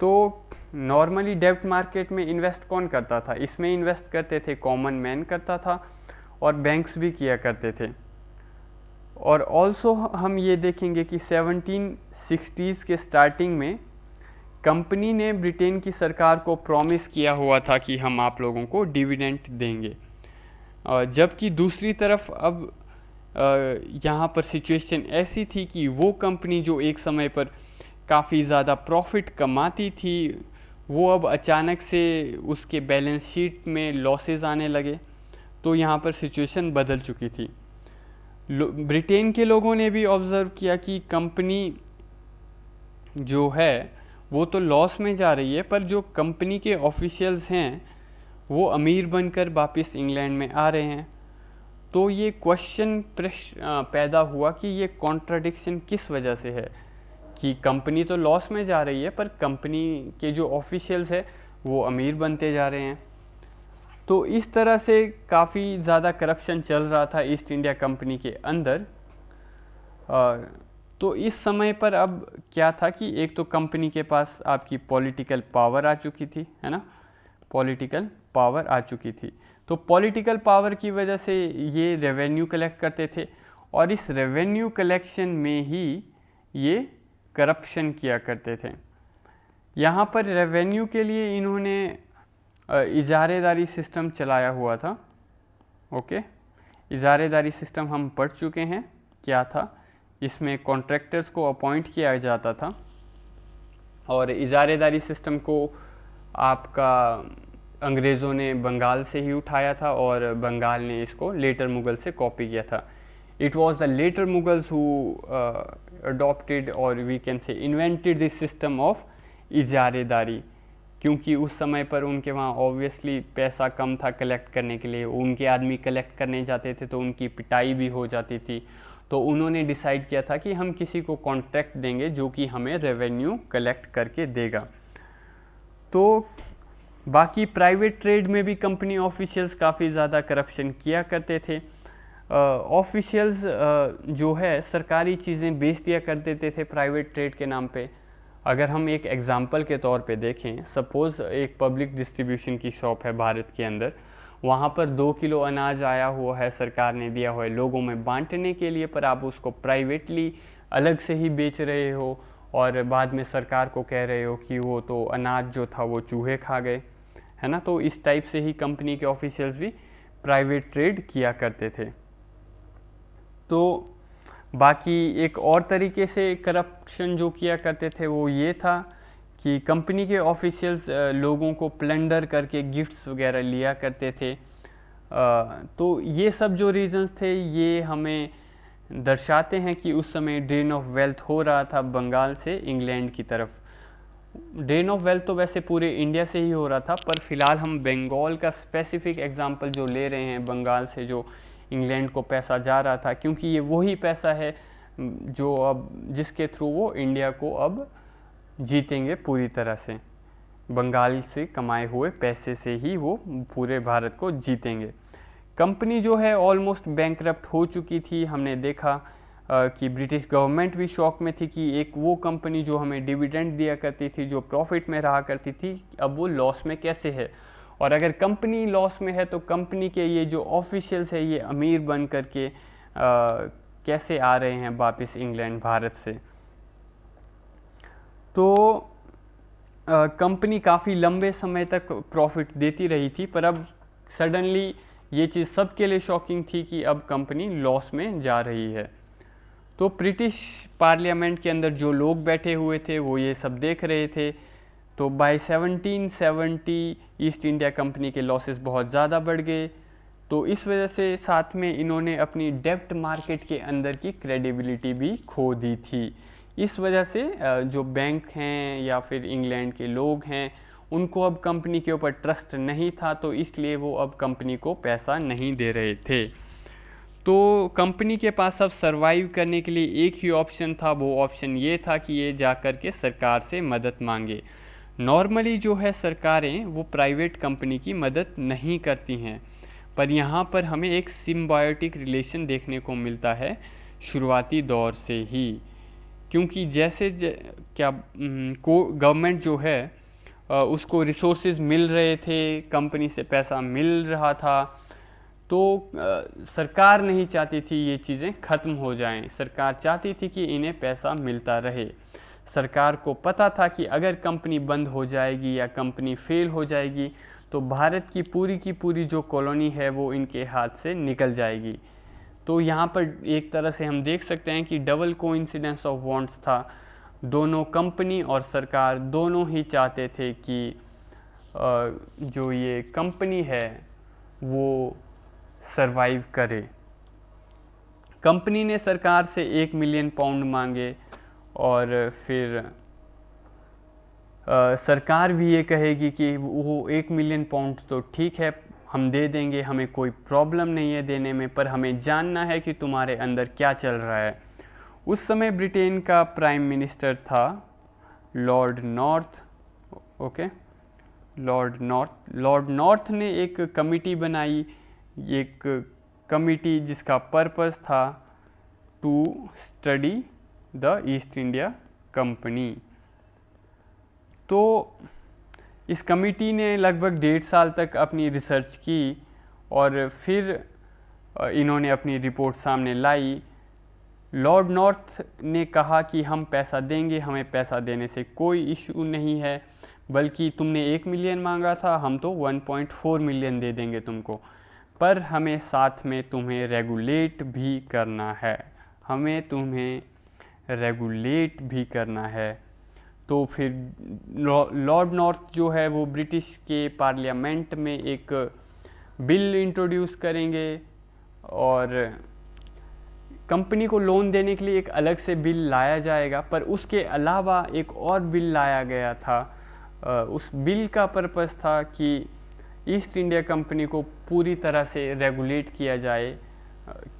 तो नॉर्मली डेब्ट मार्केट में इन्वेस्ट कौन करता था? इसमें इन्वेस्ट करते थे कॉमन मैन करता था, और बैंक्स भी किया करते थे। और ऑल्सो हम ये देखेंगे कि 1760s के स्टार्टिंग में कंपनी ने ब्रिटेन की सरकार को प्रॉमिस किया हुआ था कि हम आप लोगों को डिविडेंड देंगे, जबकि दूसरी तरफ अब यहाँ पर सिचुएशन ऐसी थी कि वो कंपनी जो एक समय पर काफ़ी ज़्यादा प्रॉफिट कमाती थी वो अब अचानक से उसके बैलेंस शीट में लॉसेस आने लगे। तो यहाँ पर सिचुएशन बदल चुकी थी। ब्रिटेन के लोगों ने भी ऑब्ज़र्व किया कि कंपनी जो है वो तो लॉस में जा रही है, पर जो कंपनी के ऑफिशियल्स हैं वो अमीर बनकर वापस इंग्लैंड में आ रहे हैं। तो ये क्वेश्चन पैदा हुआ कि ये कॉन्ट्राडिक्शन किस वजह से है कि कंपनी तो लॉस में जा रही है पर कंपनी के जो ऑफिशियल्स है वो अमीर बनते जा रहे हैं। तो इस तरह से काफ़ी ज़्यादा करप्शन चल रहा था ईस्ट इंडिया कंपनी के अंदर। तो इस समय पर अब क्या था कि एक तो कंपनी के पास आपकी पॉलिटिकल पावर आ चुकी थी, है ना, पॉलिटिकल पावर आ चुकी थी। तो पॉलिटिकल पावर की वजह से ये रेवेन्यू कलेक्ट करते थे, और इस रेवेन्यू कलेक्शन में ही ये करप्शन किया करते थे। यहाँ पर रेवेन्यू के लिए इन्होंने इजारेदारी सिस्टम चलाया हुआ था। ओके, इजारेदारी सिस्टम हम पढ़ चुके हैं क्या था। इसमें कॉन्ट्रैक्टर्स को अपॉइंट किया जाता था और इजारेदारी सिस्टम को आपका अंग्रेज़ों ने बंगाल से ही उठाया था और बंगाल ने इसको लेटर मुगल से कॉपी किया था। It was the later Mughals who adopted और we can say invented this system of इजारेदारी, क्योंकि उस समय पर उनके वहाँ ऑब्वियसली पैसा कम था कलेक्ट करने के लिए। उनके आदमी कलेक्ट करने जाते थे तो उनकी पिटाई भी हो जाती थी। तो उन्होंने डिसाइड किया था कि हम किसी को कॉन्ट्रैक्ट देंगे जो कि हमें रेवेन्यू कलेक्ट करके देगा। तो बाकी प्राइवेट ट्रेड में भी कंपनी ऑफिशियल्स काफ़ी ज़्यादा करप्शन किया करते थे। ऑफिशियल्स जो है सरकारी चीज़ें बेच दिया कर देते थे प्राइवेट ट्रेड के नाम पे। अगर हम एक एग्जांपल के तौर पे देखें, सपोज़ एक पब्लिक डिस्ट्रीब्यूशन की शॉप है भारत के अंदर, वहाँ पर 2 किलो अनाज आया हुआ है, सरकार ने दिया हुआ है लोगों में बांटने के लिए, पर आप उसको प्राइवेटली अलग से ही बेच रहे हो और बाद में सरकार को कह रहे हो कि वो तो अनाज जो था वो चूहे खा गए, है ना। तो इस टाइप से ही कंपनी के ऑफिशियल्स भी प्राइवेट ट्रेड किया करते थे। तो बाकी एक और तरीके से करप्शन जो किया करते थे वो ये था कि कंपनी के ऑफिशियल्स लोगों को प्लंडर करके गिफ्ट्स वगैरह लिया करते थे। तो ये सब जो रीजंस थे ये हमें दर्शाते हैं कि उस समय ड्रेन ऑफ वेल्थ हो रहा था बंगाल से इंग्लैंड की तरफ। ड्रेन ऑफ वेल्थ तो वैसे पूरे इंडिया से ही हो रहा था, पर फिलहाल हम बंगाल का स्पेसिफिक एग्जांपल जो ले रहे हैं, बंगाल से जो इंग्लैंड को पैसा जा रहा था, क्योंकि ये वही पैसा है जो अब जिसके थ्रू वो इंडिया को अब जीतेंगे पूरी तरह से। बंगाल से कमाए हुए पैसे से ही वो पूरे भारत को जीतेंगे। कंपनी जो है ऑलमोस्ट बैंकरप्ट हो चुकी थी। हमने देखा कि ब्रिटिश गवर्नमेंट भी शॉक में थी कि एक वो कंपनी जो हमें डिविडेंड दिया करती थी, जो प्रॉफिट में रहा करती थी, अब वो लॉस में कैसे है। और अगर कंपनी लॉस में है तो कंपनी के ये जो ऑफिशियल्स है ये अमीर बन करके कैसे आ रहे हैं वापस इंग्लैंड भारत से। तो कंपनी काफ़ी लंबे समय तक प्रॉफिट देती रही थी, पर अब सडनली ये चीज़ सबके लिए शॉकिंग थी कि अब कंपनी लॉस में जा रही है। तो ब्रिटिश पार्लियामेंट के अंदर जो लोग बैठे हुए थे वो ये सब देख रहे थे। तो बाय 1770 ईस्ट इंडिया कंपनी के लॉसेस बहुत ज़्यादा बढ़ गए। तो इस वजह से साथ में इन्होंने अपनी डेब्ट मार्केट के अंदर की क्रेडिबिलिटी भी खो दी थी। इस वजह से जो बैंक हैं या फिर इंग्लैंड के लोग हैं उनको अब कंपनी के ऊपर ट्रस्ट नहीं था, तो इसलिए वो अब कंपनी को पैसा नहीं दे रहे थे। तो कंपनी के पास अब सरवाइव करने के लिए एक ही ऑप्शन था, वो ऑप्शन ये था कि ये जा कर के सरकार से मदद मांगे। नॉर्मली जो है सरकारें वो प्राइवेट कंपनी की मदद नहीं करती हैं, पर यहाँ पर हमें एक सिम्बायोटिक रिलेशन देखने को मिलता है शुरुआती दौर से ही। क्योंकि जैसे क्या गवर्नमेंट जो है उसको रिसोर्सेज मिल रहे थे, कंपनी से पैसा मिल रहा था, तो सरकार नहीं चाहती थी ये चीज़ें ख़त्म हो जाएं। सरकार चाहती थी कि इन्हें पैसा मिलता रहे। सरकार को पता था कि अगर कंपनी बंद हो जाएगी या कंपनी फेल हो जाएगी तो भारत की पूरी जो कॉलोनी है वो इनके हाथ से निकल जाएगी। तो यहाँ पर एक तरह से हम देख सकते हैं कि डबल कोइंसिडेंस ऑफ वांट्स था। दोनों कंपनी और सरकार दोनों ही चाहते थे कि जो ये कंपनी है वो सरवाइव करे। कंपनी ने सरकार से 1 मिलियन पाउंड मांगे और फिर सरकार भी ये कहेगी कि वो 1 मिलियन पाउंड तो ठीक है हम दे देंगे, हमें कोई प्रॉब्लम नहीं है देने में, पर हमें जानना है कि तुम्हारे अंदर क्या चल रहा है। उस समय ब्रिटेन का प्राइम मिनिस्टर था Lord North. Okay, Lord North ने एक कमिटी बनाई, एक कमिटी जिसका पर्पस था to study the East India company. तो इस कमिटी ने लगभग 1.5 साल तक अपनी रिसर्च की और फिर इन्होंने अपनी रिपोर्ट सामने लाई। लॉर्ड नॉर्थ ने कहा कि हम पैसा देंगे, हमें पैसा देने से कोई इशू नहीं है, बल्कि तुमने 1 मिलियन मांगा था, हम तो 1.4 मिलियन दे देंगे तुमको, पर हमें साथ में तुम्हें रेगुलेट भी करना है, हमें तुम्हें रेगुलेट भी करना है। तो फिर लॉर्ड नॉर्थ जो है वो ब्रिटिश के पार्लियामेंट में एक बिल इंट्रोड्यूस करेंगे और कंपनी को लोन देने के लिए एक अलग से बिल लाया जाएगा। पर उसके अलावा एक और बिल लाया गया था। उस बिल का पर्पस था कि ईस्ट इंडिया कंपनी को पूरी तरह से रेगुलेट किया जाए,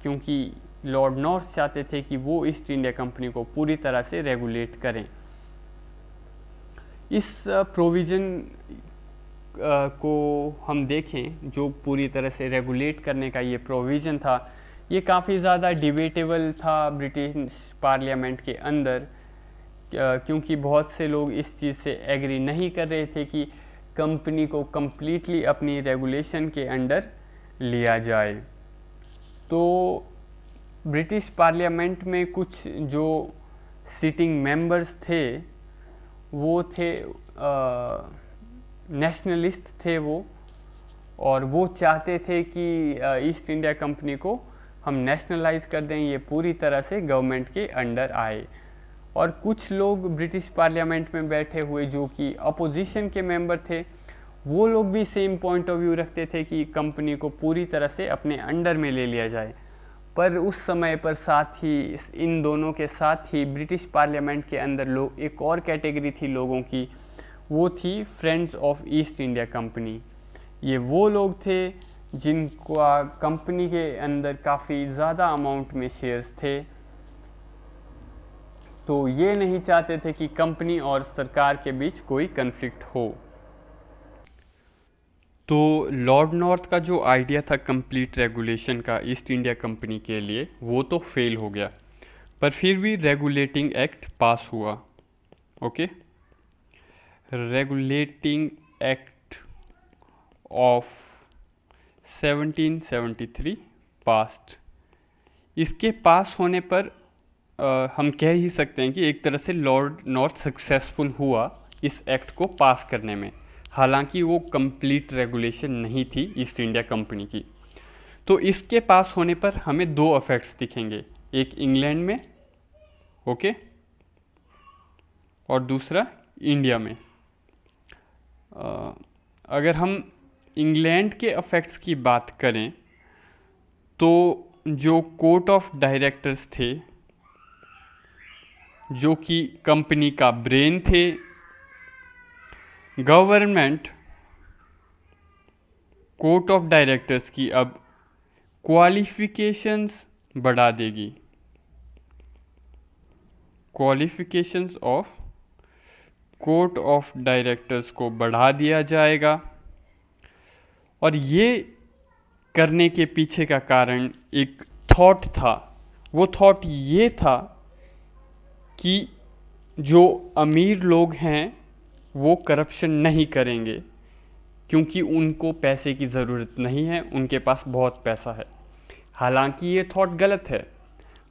क्योंकि लॉर्ड नॉर्थ चाहते थे कि वो ईस्ट इंडिया कंपनी को पूरी तरह से रेगुलेट करें। इस प्रोविज़न को हम देखें, जो पूरी तरह से रेगुलेट करने का ये प्रोविज़न था, ये काफ़ी ज़्यादा डिबेटेबल था ब्रिटिश पार्लियामेंट के अंदर, क्योंकि बहुत से लोग इस चीज़ से एग्री नहीं कर रहे थे कि कंपनी को कम्प्लीटली अपनी रेगुलेशन के अंडर लिया जाए। तो ब्रिटिश पार्लियामेंट में कुछ जो सिटिंग मेंबर्स थे वो थे नेशनलिस्ट थे वो, और वो चाहते थे कि ईस्ट इंडिया कंपनी को हम नेशनलाइज कर दें, ये पूरी तरह से गवर्नमेंट के अंडर आए। और कुछ लोग ब्रिटिश पार्लियामेंट में बैठे हुए जो कि अपोजिशन के मेंबर थे, वो लोग भी सेम पॉइंट ऑफ व्यू रखते थे कि कंपनी को पूरी तरह से अपने अंडर में ले लिया जाए। पर उस समय पर साथ ही इन दोनों के साथ ही ब्रिटिश पार्लियामेंट के अंदर लोग एक और कैटेगरी थी लोगों की, वो थी friends of east India company. ये वो लोग थे जिनका कंपनी के अंदर काफ़ी ज़्यादा अमाउंट में शेयर्स थे, तो ये नहीं चाहते थे कि कंपनी और सरकार के बीच कोई कन्फ्लिक्ट हो। तो लॉर्ड नॉर्थ का जो आइडिया था कंप्लीट रेगुलेशन का ईस्ट इंडिया कंपनी के लिए, वो तो फेल हो गया, पर फिर भी रेगुलेटिंग एक्ट पास हुआ। Okay, regulating act of 1773 past. इसके पास होने पर हम कह ही सकते हैं कि एक तरह से लॉर्ड नॉर्थ सक्सेसफुल हुआ इस एक्ट को पास करने में, हालांकि वो कंप्लीट रेगुलेशन नहीं थी ईस्ट इंडिया कंपनी की। तो इसके पास होने पर हमें दो इफेक्ट्स दिखेंगे, एक इंग्लैंड में, ओके, और दूसरा इंडिया में। अगर हम इंग्लैंड के इफेक्ट्स की बात करें तो जो कोर्ट ऑफ डायरेक्टर्स थे, जो कि कंपनी का ब्रेन थे, गवर्नमेंट कोर्ट ऑफ डायरेक्टर्स की अब क्वालिफिकेशंस बढ़ा देगी। Qualifications of court of directors को बढ़ा दिया जाएगा। और ये करने के पीछे का कारण एक थॉट था। वो थॉट ये था कि जो अमीर लोग हैं वो करप्शन नहीं करेंगे, क्योंकि उनको पैसे की ज़रूरत नहीं है, उनके पास बहुत पैसा है। हालांकि ये थॉट गलत है,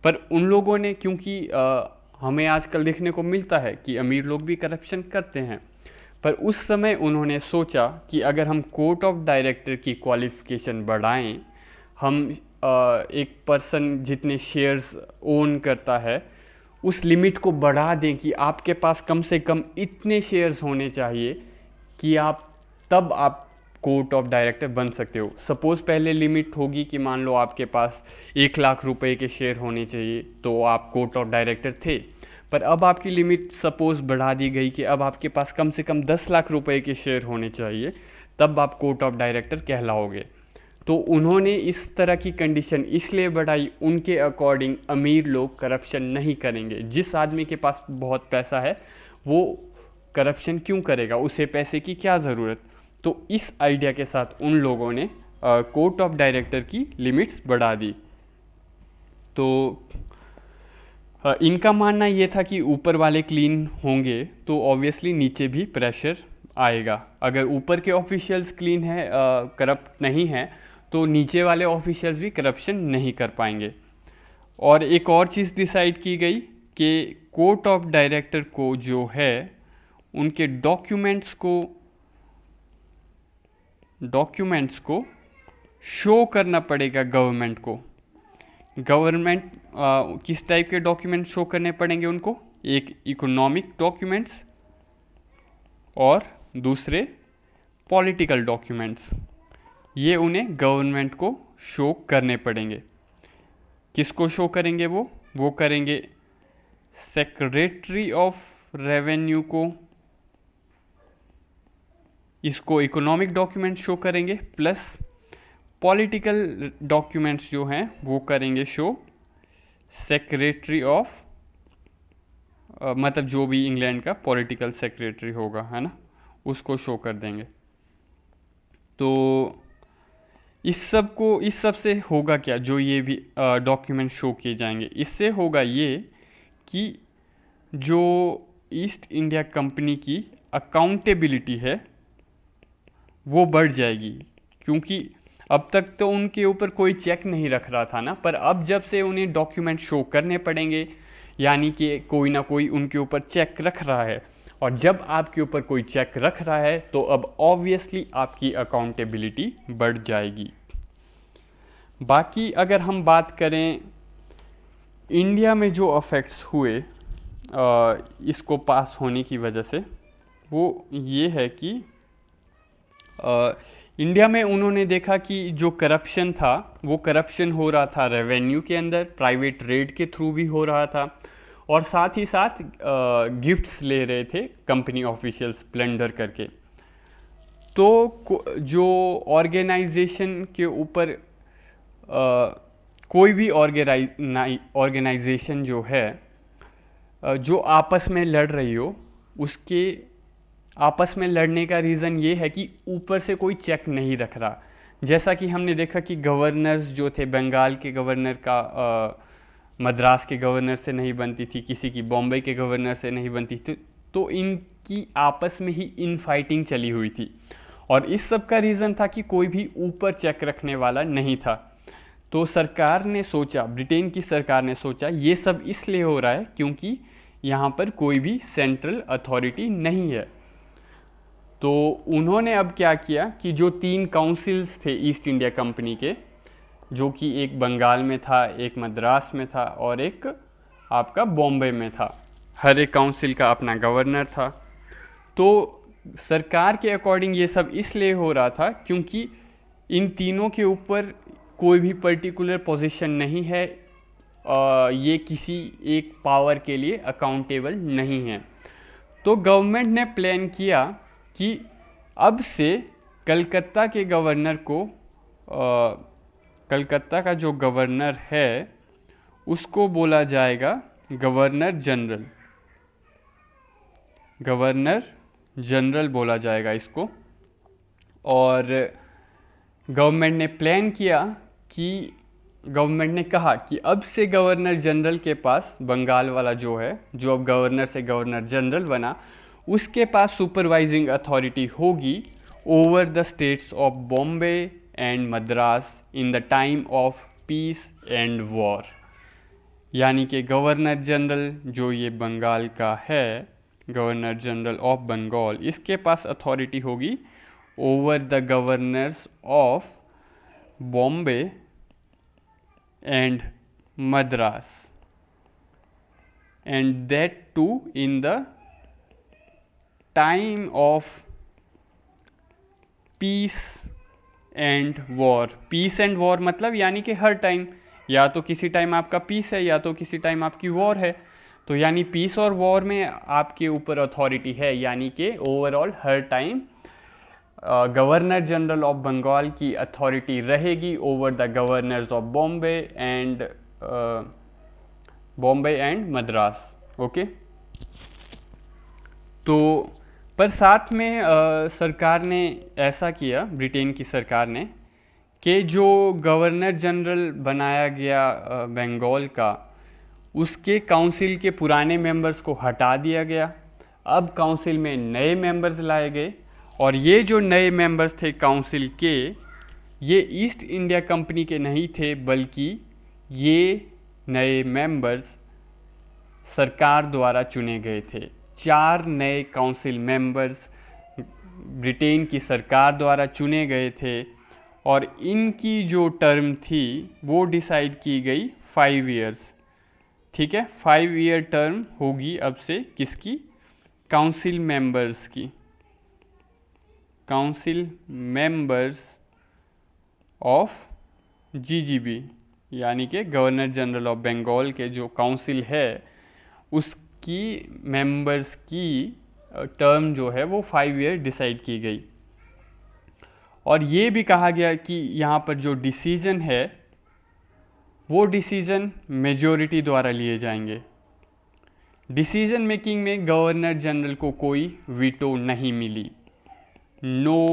पर उन लोगों ने, क्योंकि हमें आजकल देखने को मिलता है कि अमीर लोग भी करप्शन करते हैं, पर उस समय उन्होंने सोचा कि अगर हम कोर्ट ऑफ डायरेक्टर की क्वालिफिकेशन बढ़ाएं, हम एक पर्सन जितने शेयर्स ओन करता है उस लिमिट को बढ़ा दें कि आपके पास कम से कम इतने शेयर्स होने चाहिए कि तब आप कोर्ट ऑफ डायरेक्टर बन सकते हो। सपोज़ पहले लिमिट होगी कि मान लो आपके पास 1 लाख रुपए के शेयर होने चाहिए, तो आप कोर्ट ऑफ डायरेक्टर थे। पर अब आपकी लिमिट सपोज़ बढ़ा दी गई कि अब आपके पास कम से कम 10 लाख रुपए के शेयर होने चाहिए, तब आप कोर्ट ऑफ डायरेक्टर कहलाओगे। तो उन्होंने इस तरह की कंडीशन इसलिए बढ़ाई, उनके अकॉर्डिंग अमीर लोग करप्शन नहीं करेंगे। जिस आदमी के पास बहुत पैसा है वो करप्शन क्यों करेगा, उसे पैसे की क्या ज़रूरत। तो इस आइडिया के साथ उन लोगों ने कोर्ट ऑफ डायरेक्टर की लिमिट्स बढ़ा दी। तो इनका मानना ये था कि ऊपर वाले क्लीन होंगे तो ऑब्वियसली नीचे भी प्रेशर आएगा। अगर ऊपर के ऑफिशियल्स क्लीन है, करप्ट नहीं है, तो नीचे वाले ऑफिशियल्स भी करप्शन नहीं कर पाएंगे। और एक और चीज़ डिसाइड की गई कि कोर्ट ऑफ डायरेक्टर को जो है उनके डॉक्यूमेंट्स को शो करना पड़ेगा गवर्नमेंट को। गवर्नमेंट किस टाइप के डॉक्यूमेंट शो करने पड़ेंगे उनको? एक इकोनॉमिक डॉक्यूमेंट्स और दूसरे पॉलिटिकल डॉक्यूमेंट्स। ये उन्हें गवर्नमेंट को शो करने पड़ेंगे। किसको शो करेंगे? वो करेंगे सेक्रेटरी ऑफ रेवेन्यू को, इसको इकोनॉमिक डॉक्यूमेंट शो करेंगे, प्लस पॉलिटिकल डॉक्यूमेंट्स जो हैं वो करेंगे शो सेक्रेटरी ऑफ मतलब जो भी इंग्लैंड का पॉलिटिकल सेक्रेटरी होगा, है ना, उसको शो कर देंगे। तो इस सब से होगा क्या? जो ये भी डॉक्यूमेंट शो किए जाएंगे, इससे होगा ये कि जो ईस्ट इंडिया कंपनी की अकाउंटेबिलिटी है वो बढ़ जाएगी, क्योंकि अब तक तो उनके ऊपर कोई चेक नहीं रख रहा था ना, पर अब जब से उन्हें डॉक्यूमेंट शो करने पड़ेंगे, यानी कि कोई ना कोई उनके ऊपर चेक रख रहा है, और जब आपके ऊपर कोई चेक रख रहा है तो अब ऑब्वियसली आपकी अकाउंटेबिलिटी बढ़ जाएगी। बाकी अगर हम बात करें इंडिया में जो अफेक्ट्स हुए इसको पास होने की वजह से, वो ये है कि इंडिया में उन्होंने देखा कि जो करप्शन था वो करप्शन हो रहा था रेवेन्यू के अंदर, प्राइवेट रेड के थ्रू भी हो रहा था, और साथ ही साथ गिफ्ट्स ले रहे थे कंपनी ऑफिशियल्स प्लंडर करके। तो जो ऑर्गेनाइजेशन के ऊपर कोई भी ऑर्गेनाइजेशन जो है जो आपस में लड़ रही हो, उसके आपस में लड़ने का रीज़न ये है कि ऊपर से कोई चेक नहीं रख रहा। जैसा कि हमने देखा कि गवर्नर्स जो थे, बंगाल के गवर्नर का मद्रास के गवर्नर से नहीं बनती थी, किसी की बॉम्बे के गवर्नर से नहीं बनती थी, तो इनकी आपस में ही इन फाइटिंग चली हुई थी, और इस सब का रीज़न था कि कोई भी ऊपर चेक रखने वाला नहीं था। तो सरकार ने सोचा, ब्रिटेन की सरकार ने सोचा ये सब इसलिए हो रहा है क्योंकि यहाँ पर कोई भी सेंट्रल अथॉरिटी नहीं है। तो उन्होंने अब क्या किया कि जो 3 काउंसिल्स थे ईस्ट इंडिया कंपनी के, जो कि एक बंगाल में था, एक मद्रास में था और एक आपका बॉम्बे में था, हर एक काउंसिल का अपना गवर्नर था। तो सरकार के अकॉर्डिंग ये सब इसलिए हो रहा था क्योंकि इन तीनों के ऊपर कोई भी पर्टिकुलर पोजीशन नहीं है, ये किसी एक पावर के लिए अकाउंटेबल नहीं है। तो गवर्नमेंट ने प्लान किया कि अब से कलकत्ता के गवर्नर को कलकत्ता का जो गवर्नर है उसको बोला जाएगा गवर्नर जनरल। गवर्नर जनरल बोला जाएगा इसको। और गवर्नमेंट ने प्लान किया कि गवर्नमेंट ने कहा कि अब से गवर्नर जनरल के पास, बंगाल वाला जो है, जो अब गवर्नर से गवर्नर जनरल बना, उसके पास सुपरवाइजिंग अथॉरिटी होगी over the states of Bombay and Madras in the time of peace and war. यानी कि गवर्नर जनरल जो ये बंगाल का है, गवर्नर जनरल ऑफ बंगाल, इसके पास अथॉरिटी होगी over the governors of Bombay and Madras, and that too in the time of peace and war. Peace and war मतलब यानी कि हर टाइम, या तो किसी टाइम आपका पीस है या तो किसी टाइम आपकी वॉर है। तो यानी पीस और वॉर में आपके ऊपर अथॉरिटी है, यानी कि ओवरऑल हर time governor general of Bengal की अथॉरिटी रहेगी over the governors of Bombay and Madras. Okay. तो पर साथ में सरकार ने ऐसा किया, ब्रिटेन की सरकार ने, कि जो गवर्नर जनरल बनाया गया बंगाल का, उसके काउंसिल के पुराने मेंबर्स को हटा दिया गया। अब काउंसिल में नए मेंबर्स लाए गए, और ये जो नए मेंबर्स थे काउंसिल के, ये ईस्ट इंडिया कंपनी के नहीं थे, बल्कि ये नए मेंबर्स सरकार द्वारा चुने गए थे। 4 नए काउंसिल मेंबर्स ब्रिटेन की सरकार द्वारा चुने गए थे और इनकी जो टर्म थी वो डिसाइड की गई 5 ईयर्स। ठीक है, 5 ईयर टर्म होगी अब से किसकी? काउंसिल मेंबर्स की। काउंसिल मेंबर्स ऑफ जीजीबी, यानी कि गवर्नर जनरल ऑफ बंगाल के जो काउंसिल है उसकी मेंबर्स की टर्म जो है वो 5 ईयर डिसाइड की गई। और ये भी कहा गया कि यहाँ पर जो डिसीजन है वो डिसीजन मेजॉरिटी द्वारा लिए जाएंगे। डिसीजन मेकिंग में गवर्नर जनरल को कोई वीटो नहीं मिली। No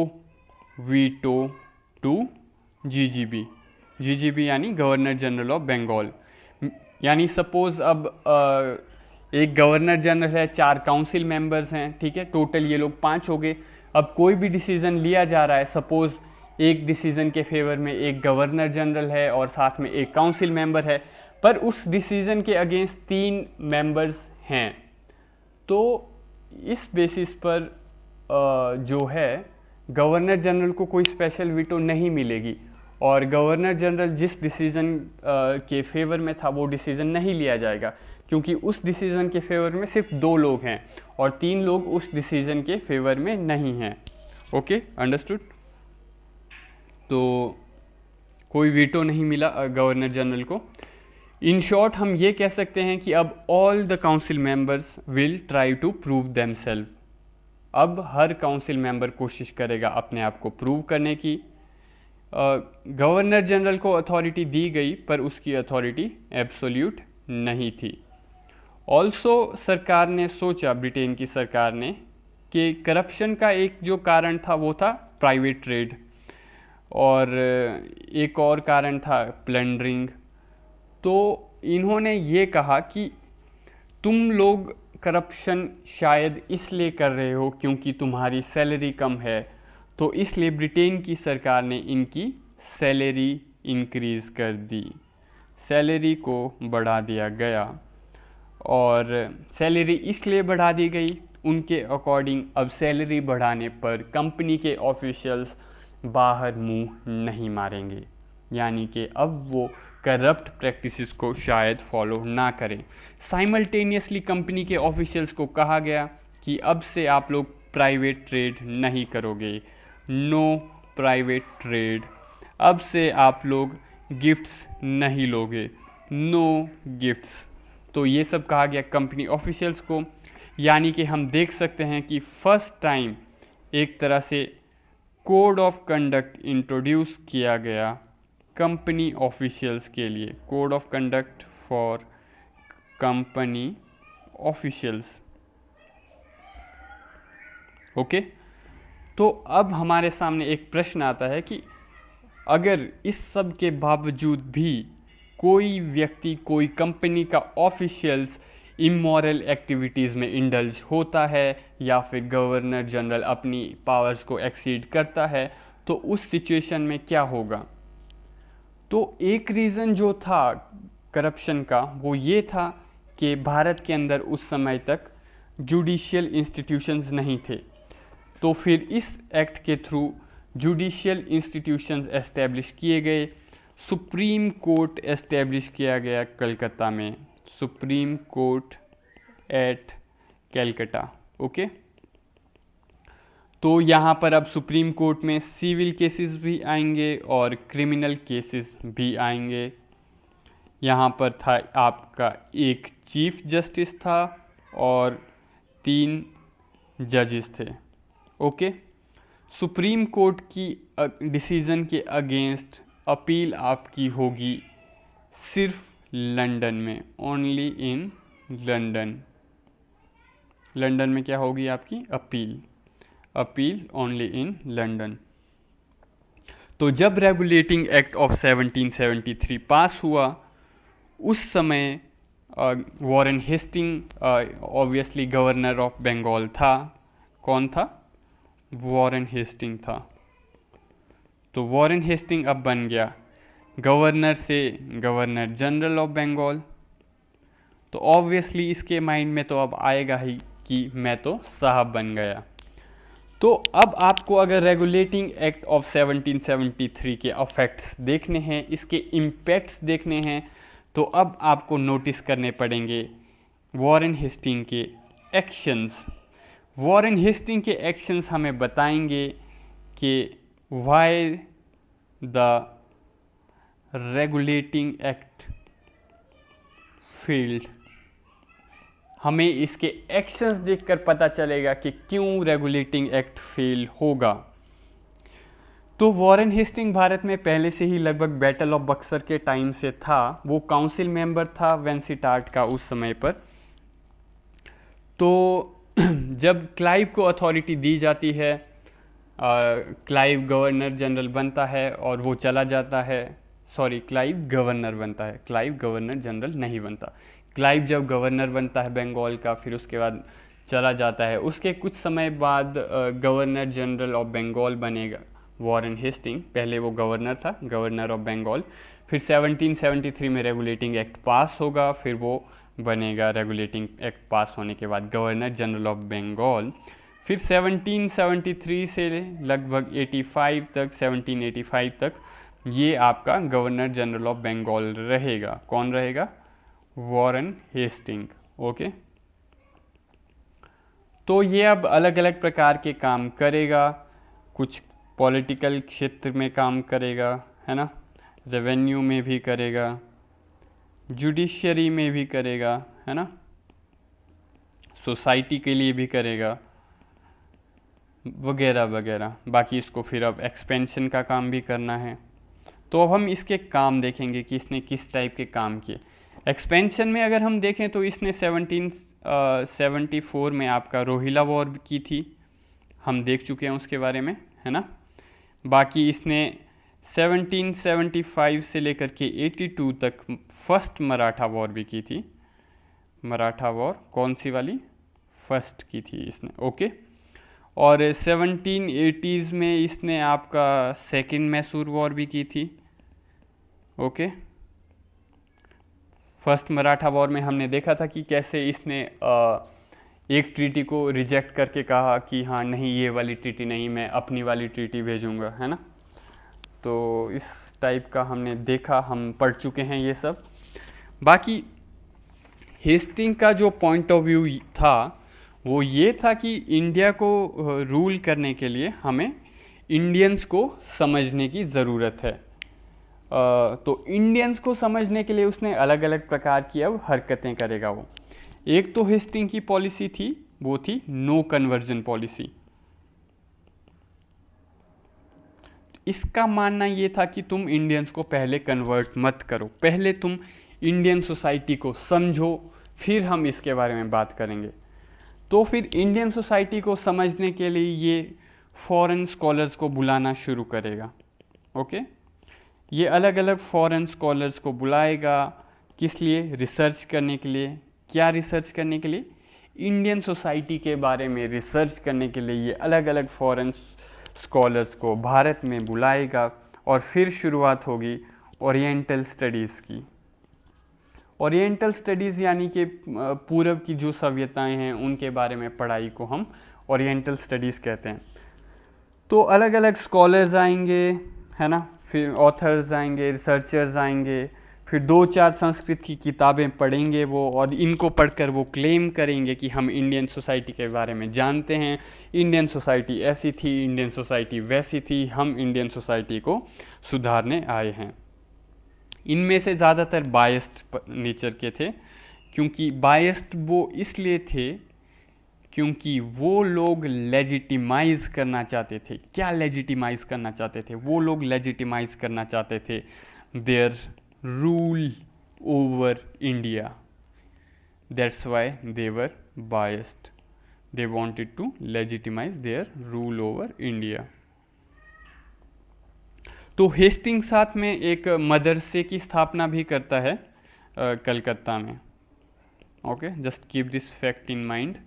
veto to GGB. GGB यानी गवर्नर जनरल ऑफ बंगाल। यानी सपोज अब एक गवर्नर जनरल है, 4 काउंसिल मेंबर्स हैं, ठीक है, टोटल ये लोग 5 हो गए। अब कोई भी डिसीजन लिया जा रहा है, सपोज एक डिसीजन के फेवर में एक गवर्नर जनरल है और साथ में एक काउंसिल मेंबर है, पर उस डिसीजन के अगेंस्ट 3 मेंबर्स हैं, तो इस बेसिस पर जो है गवर्नर जनरल को कोई स्पेशल वीटो नहीं मिलेगी और गवर्नर जनरल जिस डिसीजन के फेवर में था वो डिसीजन नहीं लिया जाएगा, क्योंकि उस डिसीजन के फेवर में सिर्फ 2 लोग हैं और 3 लोग उस डिसीजन के फेवर में नहीं हैं। Okay, understood. तो कोई वीटो नहीं मिला गवर्नर जनरल को। इन शॉर्ट हम ये कह सकते हैं कि अब all the council members will try to prove themselves. अब हर काउंसिल मेंबर कोशिश करेगा अपने आप को प्रूव करने की। गवर्नर जनरल को अथॉरिटी दी गई पर उसकी अथॉरिटी एब्सोल्यूट नहीं थी। ऑल्सो सरकार ने सोचा, ब्रिटेन की सरकार ने, कि करप्शन का एक जो कारण था वो था प्राइवेट ट्रेड और एक और कारण था प्लंडरिंग। तो इन्होंने ये कहा कि तुम लोग करप्शन शायद इसलिए कर रहे हो क्योंकि तुम्हारी सैलरी कम है, तो इसलिए ब्रिटेन की सरकार ने इनकी सैलरी इंक्रीज़ कर दी। सैलरी को बढ़ा दिया गया और सैलरी इसलिए बढ़ा दी गई उनके अकॉर्डिंग, अब सैलरी बढ़ाने पर कंपनी के ऑफिशियल्स बाहर मुंह नहीं मारेंगे, यानी कि अब वो करप्ट प्रैक्टिसेस को शायद फॉलो ना करें। साइमल्टेनियसली कंपनी के ऑफिशियल्स को कहा गया कि अब से आप लोग प्राइवेट ट्रेड नहीं करोगे, नो प्राइवेट ट्रेड। अब से आप लोग गिफ्ट्स नहीं लोगे, नो गिफ्ट्स। तो ये सब कहा गया कंपनी ऑफिशियल्स को, यानी कि हम देख सकते हैं कि फर्स्ट टाइम एक तरह से कोड ऑफ कंडक्ट इंट्रोड्यूस किया गया कंपनी ऑफिशियल्स के लिए। Code of conduct for company officials. Okay, तो अब हमारे सामने एक प्रश्न आता है कि अगर इस सब के बावजूद भी कोई व्यक्ति, कोई कंपनी का ऑफिशियल्स इमोरल एक्टिविटीज़ में इंडल्ज होता है या फिर गवर्नर जनरल अपनी पावर्स को एक्सीड करता है, तो उस सिचुएशन में क्या होगा? तो एक रीज़न जो था करप्शन का वो ये था कि भारत के अंदर उस समय तक जुडिशियल इंस्टीट्यूशंस नहीं थे, तो फिर इस एक्ट के थ्रू जुडिशियल इंस्टीट्यूशंस एस्टेब्लिश किए गए। सुप्रीम कोर्ट एस्टेब्लिश किया गया कलकत्ता में, supreme court at Calcutta. Okay, तो यहाँ पर अब सुप्रीम कोर्ट में सिविल केसेस भी आएंगे और क्रिमिनल केसेस भी आएंगे। यहाँ पर था आपका एक चीफ जस्टिस था और 3 जजेस थे। ओके, सुप्रीम कोर्ट की डिसीज़न के अगेंस्ट अपील आपकी होगी सिर्फ लंदन में, ओनली इन लंदन। लंदन में क्या होगी आपकी appeal, appeal only in London. तो जब रेगुलेटिंग एक्ट ऑफ 1773 पास हुआ उस समय Warren Hasting obviously governor of Bengal था। कौन था? वॉरेन हेस्टिंग था। तो वॉरेन हेस्टिंग अब बन गया गवर्नर से गवर्नर जनरल ऑफ बंगाल। तो ऑब्वियसली इसके माइंड में तो अब आएगा ही कि मैं तो साहब बन गया। तो अब आपको अगर रेगुलेटिंग एक्ट ऑफ 1773 के अफेक्ट्स देखने हैं, इसके इम्पैक्ट्स देखने हैं, तो अब आपको नोटिस करने पड़ेंगे वॉरेन हेस्टिंग के एक्शंस। वॉरेन हेस्टिंग के एक्शंस हमें बताएंगे कि why the regulating act failed. हमें इसके एक्शंस देखकर पता चलेगा कि क्यों रेगुलेटिंग एक्ट फेल होगा। तो वॉरेन हेस्टिंग भारत में पहले से ही लगभग बैटल ऑफ बक्सर के टाइम से था। वो काउंसिल मेंबर था वेंसिटार्ट का उस समय पर। तो जब क्लाइव को अथॉरिटी दी जाती है, क्लाइव गवर्नर जनरल बनता है और वो चला जाता है। सॉरी, क्लाइव गवर्नर बनता है, क्लाइव गवर्नर जनरल नहीं बनता। क्लाइव जब गवर्नर बनता है बंगाल का, फिर उसके बाद चला जाता है। उसके कुछ समय बाद गवर्नर जनरल ऑफ बंगाल बनेगा वॉरेन हेस्टिंग। पहले वो गवर्नर था, गवर्नर ऑफ बंगाल। फिर 1773 में रेगुलेटिंग एक्ट पास होगा, फिर वो बनेगा रेगुलेटिंग एक्ट पास होने के बाद गवर्नर जनरल ऑफ बंगाल। फिर 1773 से लगभग 85 तक, 1785 तक ये आपका गवर्नर जनरल ऑफ बंगाल रहेगा। कौन रहेगा? Warren Hasting. ओके, तो ये अब अलग अलग प्रकार के काम करेगा। कुछ पॉलिटिकल क्षेत्र में काम करेगा, है ना, रेवेन्यू में भी करेगा, जुडिशरी में भी करेगा, है ना, सोसाइटी के लिए भी करेगा, वगैरह वगैरह। बाकी इसको फिर अब एक्सपेंशन का काम भी करना है। तो अब हम इसके काम देखेंगे कि इसने किस टाइप के काम किए। एक्सपेंशन में अगर हम देखें तो इसने 1774 में आपका रोहिला वॉर की थी, हम देख चुके हैं उसके बारे में, है ना। बाकी इसने 1775 से लेकर के 82 तक फर्स्ट मराठा वॉर भी की थी। मराठा वॉर कौन सी वाली? फर्स्ट की थी इसने। ओके, और 1780s में इसने आपका सेकंड मैसूर वॉर भी की थी। ओके, फर्स्ट मराठा वॉर में हमने देखा था कि कैसे इसने एक ट्रीटी को रिजेक्ट करके कहा कि हाँ नहीं, ये वाली ट्रीटी नहीं, मैं अपनी वाली ट्रीटी भेजूंगा, है ना। तो इस टाइप का हमने देखा, हम पढ़ चुके हैं ये सब। बाकी हेस्टिंग का जो पॉइंट ऑफ व्यू था वो ये था कि इंडिया को रूल करने के लिए हमें इंडियंस को समझने की ज़रूरत है। तो इंडियंस को समझने के लिए उसने अलग अलग प्रकार की अब हरकतें करेगा वो। एक तो हेस्टिंग की पॉलिसी थी, वो थी नो कन्वर्जन पॉलिसी। इसका मानना ये था कि तुम इंडियंस को पहले कन्वर्ट मत करो, पहले तुम इंडियन सोसाइटी को समझो, फिर हम इसके बारे में बात करेंगे। तो फिर इंडियन सोसाइटी को समझने के लिए ये फॉरेन स्कॉलर्स को बुलाना शुरू करेगा। ओके, ये अलग अलग फॉरेन स्कॉलर्स को बुलाएगा। किस लिए? रिसर्च करने के लिए। क्या रिसर्च करने के लिए? इंडियन सोसाइटी के बारे में रिसर्च करने के लिए ये अलग अलग फॉरेन स्कॉलर्स को भारत में बुलाएगा। और फिर शुरुआत होगी ओरिएंटल स्टडीज़ की। ओरिएंटल स्टडीज़ यानी कि पूरब की जो सभ्यताएं हैं उनके बारे में पढ़ाई को हम ओरिएंटल स्टडीज़ कहते हैं। तो अलग अलग स्कॉलर्स आएंगे, है ना, फिर ऑथर्स आएंगे, रिसर्चर्स आएंगे, फिर 2-4 संस्कृत की किताबें पढ़ेंगे वो, और इनको पढ़कर वो क्लेम करेंगे कि हम इंडियन सोसाइटी के बारे में जानते हैं, इंडियन सोसाइटी ऐसी थी, इंडियन सोसाइटी वैसी थी, हम इंडियन सोसाइटी को सुधारने आए हैं। इनमें से ज़्यादातर बायस्ड नेचर के थे, क्योंकि बायस्ड वो इसलिए थे क्योंकि वो लोग लेजिटिमाइज करना चाहते थे। क्या लेजिटिमाइज करना चाहते थे? वो लोग लेजिटिमाइज करना चाहते थे their rule over India. That's why they were biased. They wanted to legitimise their rule over India. तो हेस्टिंग साथ में एक मदरसे की स्थापना भी करता है कलकत्ता में। Okay, just keep this fact in mind.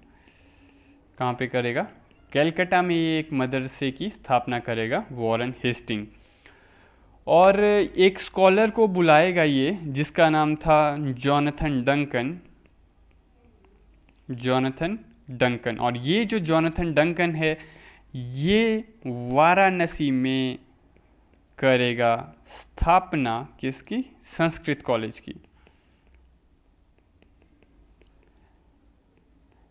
कहाँ पे करेगा? कलकत्ता में ये एक मदरसे की स्थापना करेगा वॉरेन हेस्टिंग। और एक स्कॉलर को बुलाएगा ये, जिसका नाम था जॉनथन डंकन। और ये जो जॉनथन डंकन है, ये वाराणसी में करेगा स्थापना किसकी? संस्कृत कॉलेज की।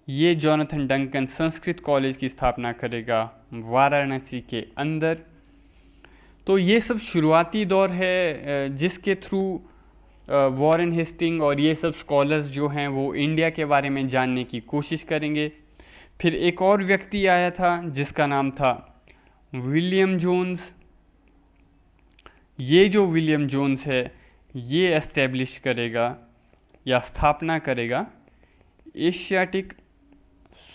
ये जॉनथन डंकन संस्कृत कॉलेज की स्थापना करेगा वाराणसी के अंदर। तो ये सब शुरुआती दौर है जिसके थ्रू वॉरेन हेस्टिंग और ये सब स्कॉलर्स जो हैं वो इंडिया के बारे में जानने की कोशिश करेंगे। फिर एक और व्यक्ति आया था जिसका नाम था विलियम जोन्स। ये जो विलियम जोन्स है, ये एस्टेब्लिश करेगा या स्थापना करेगा एशियाटिक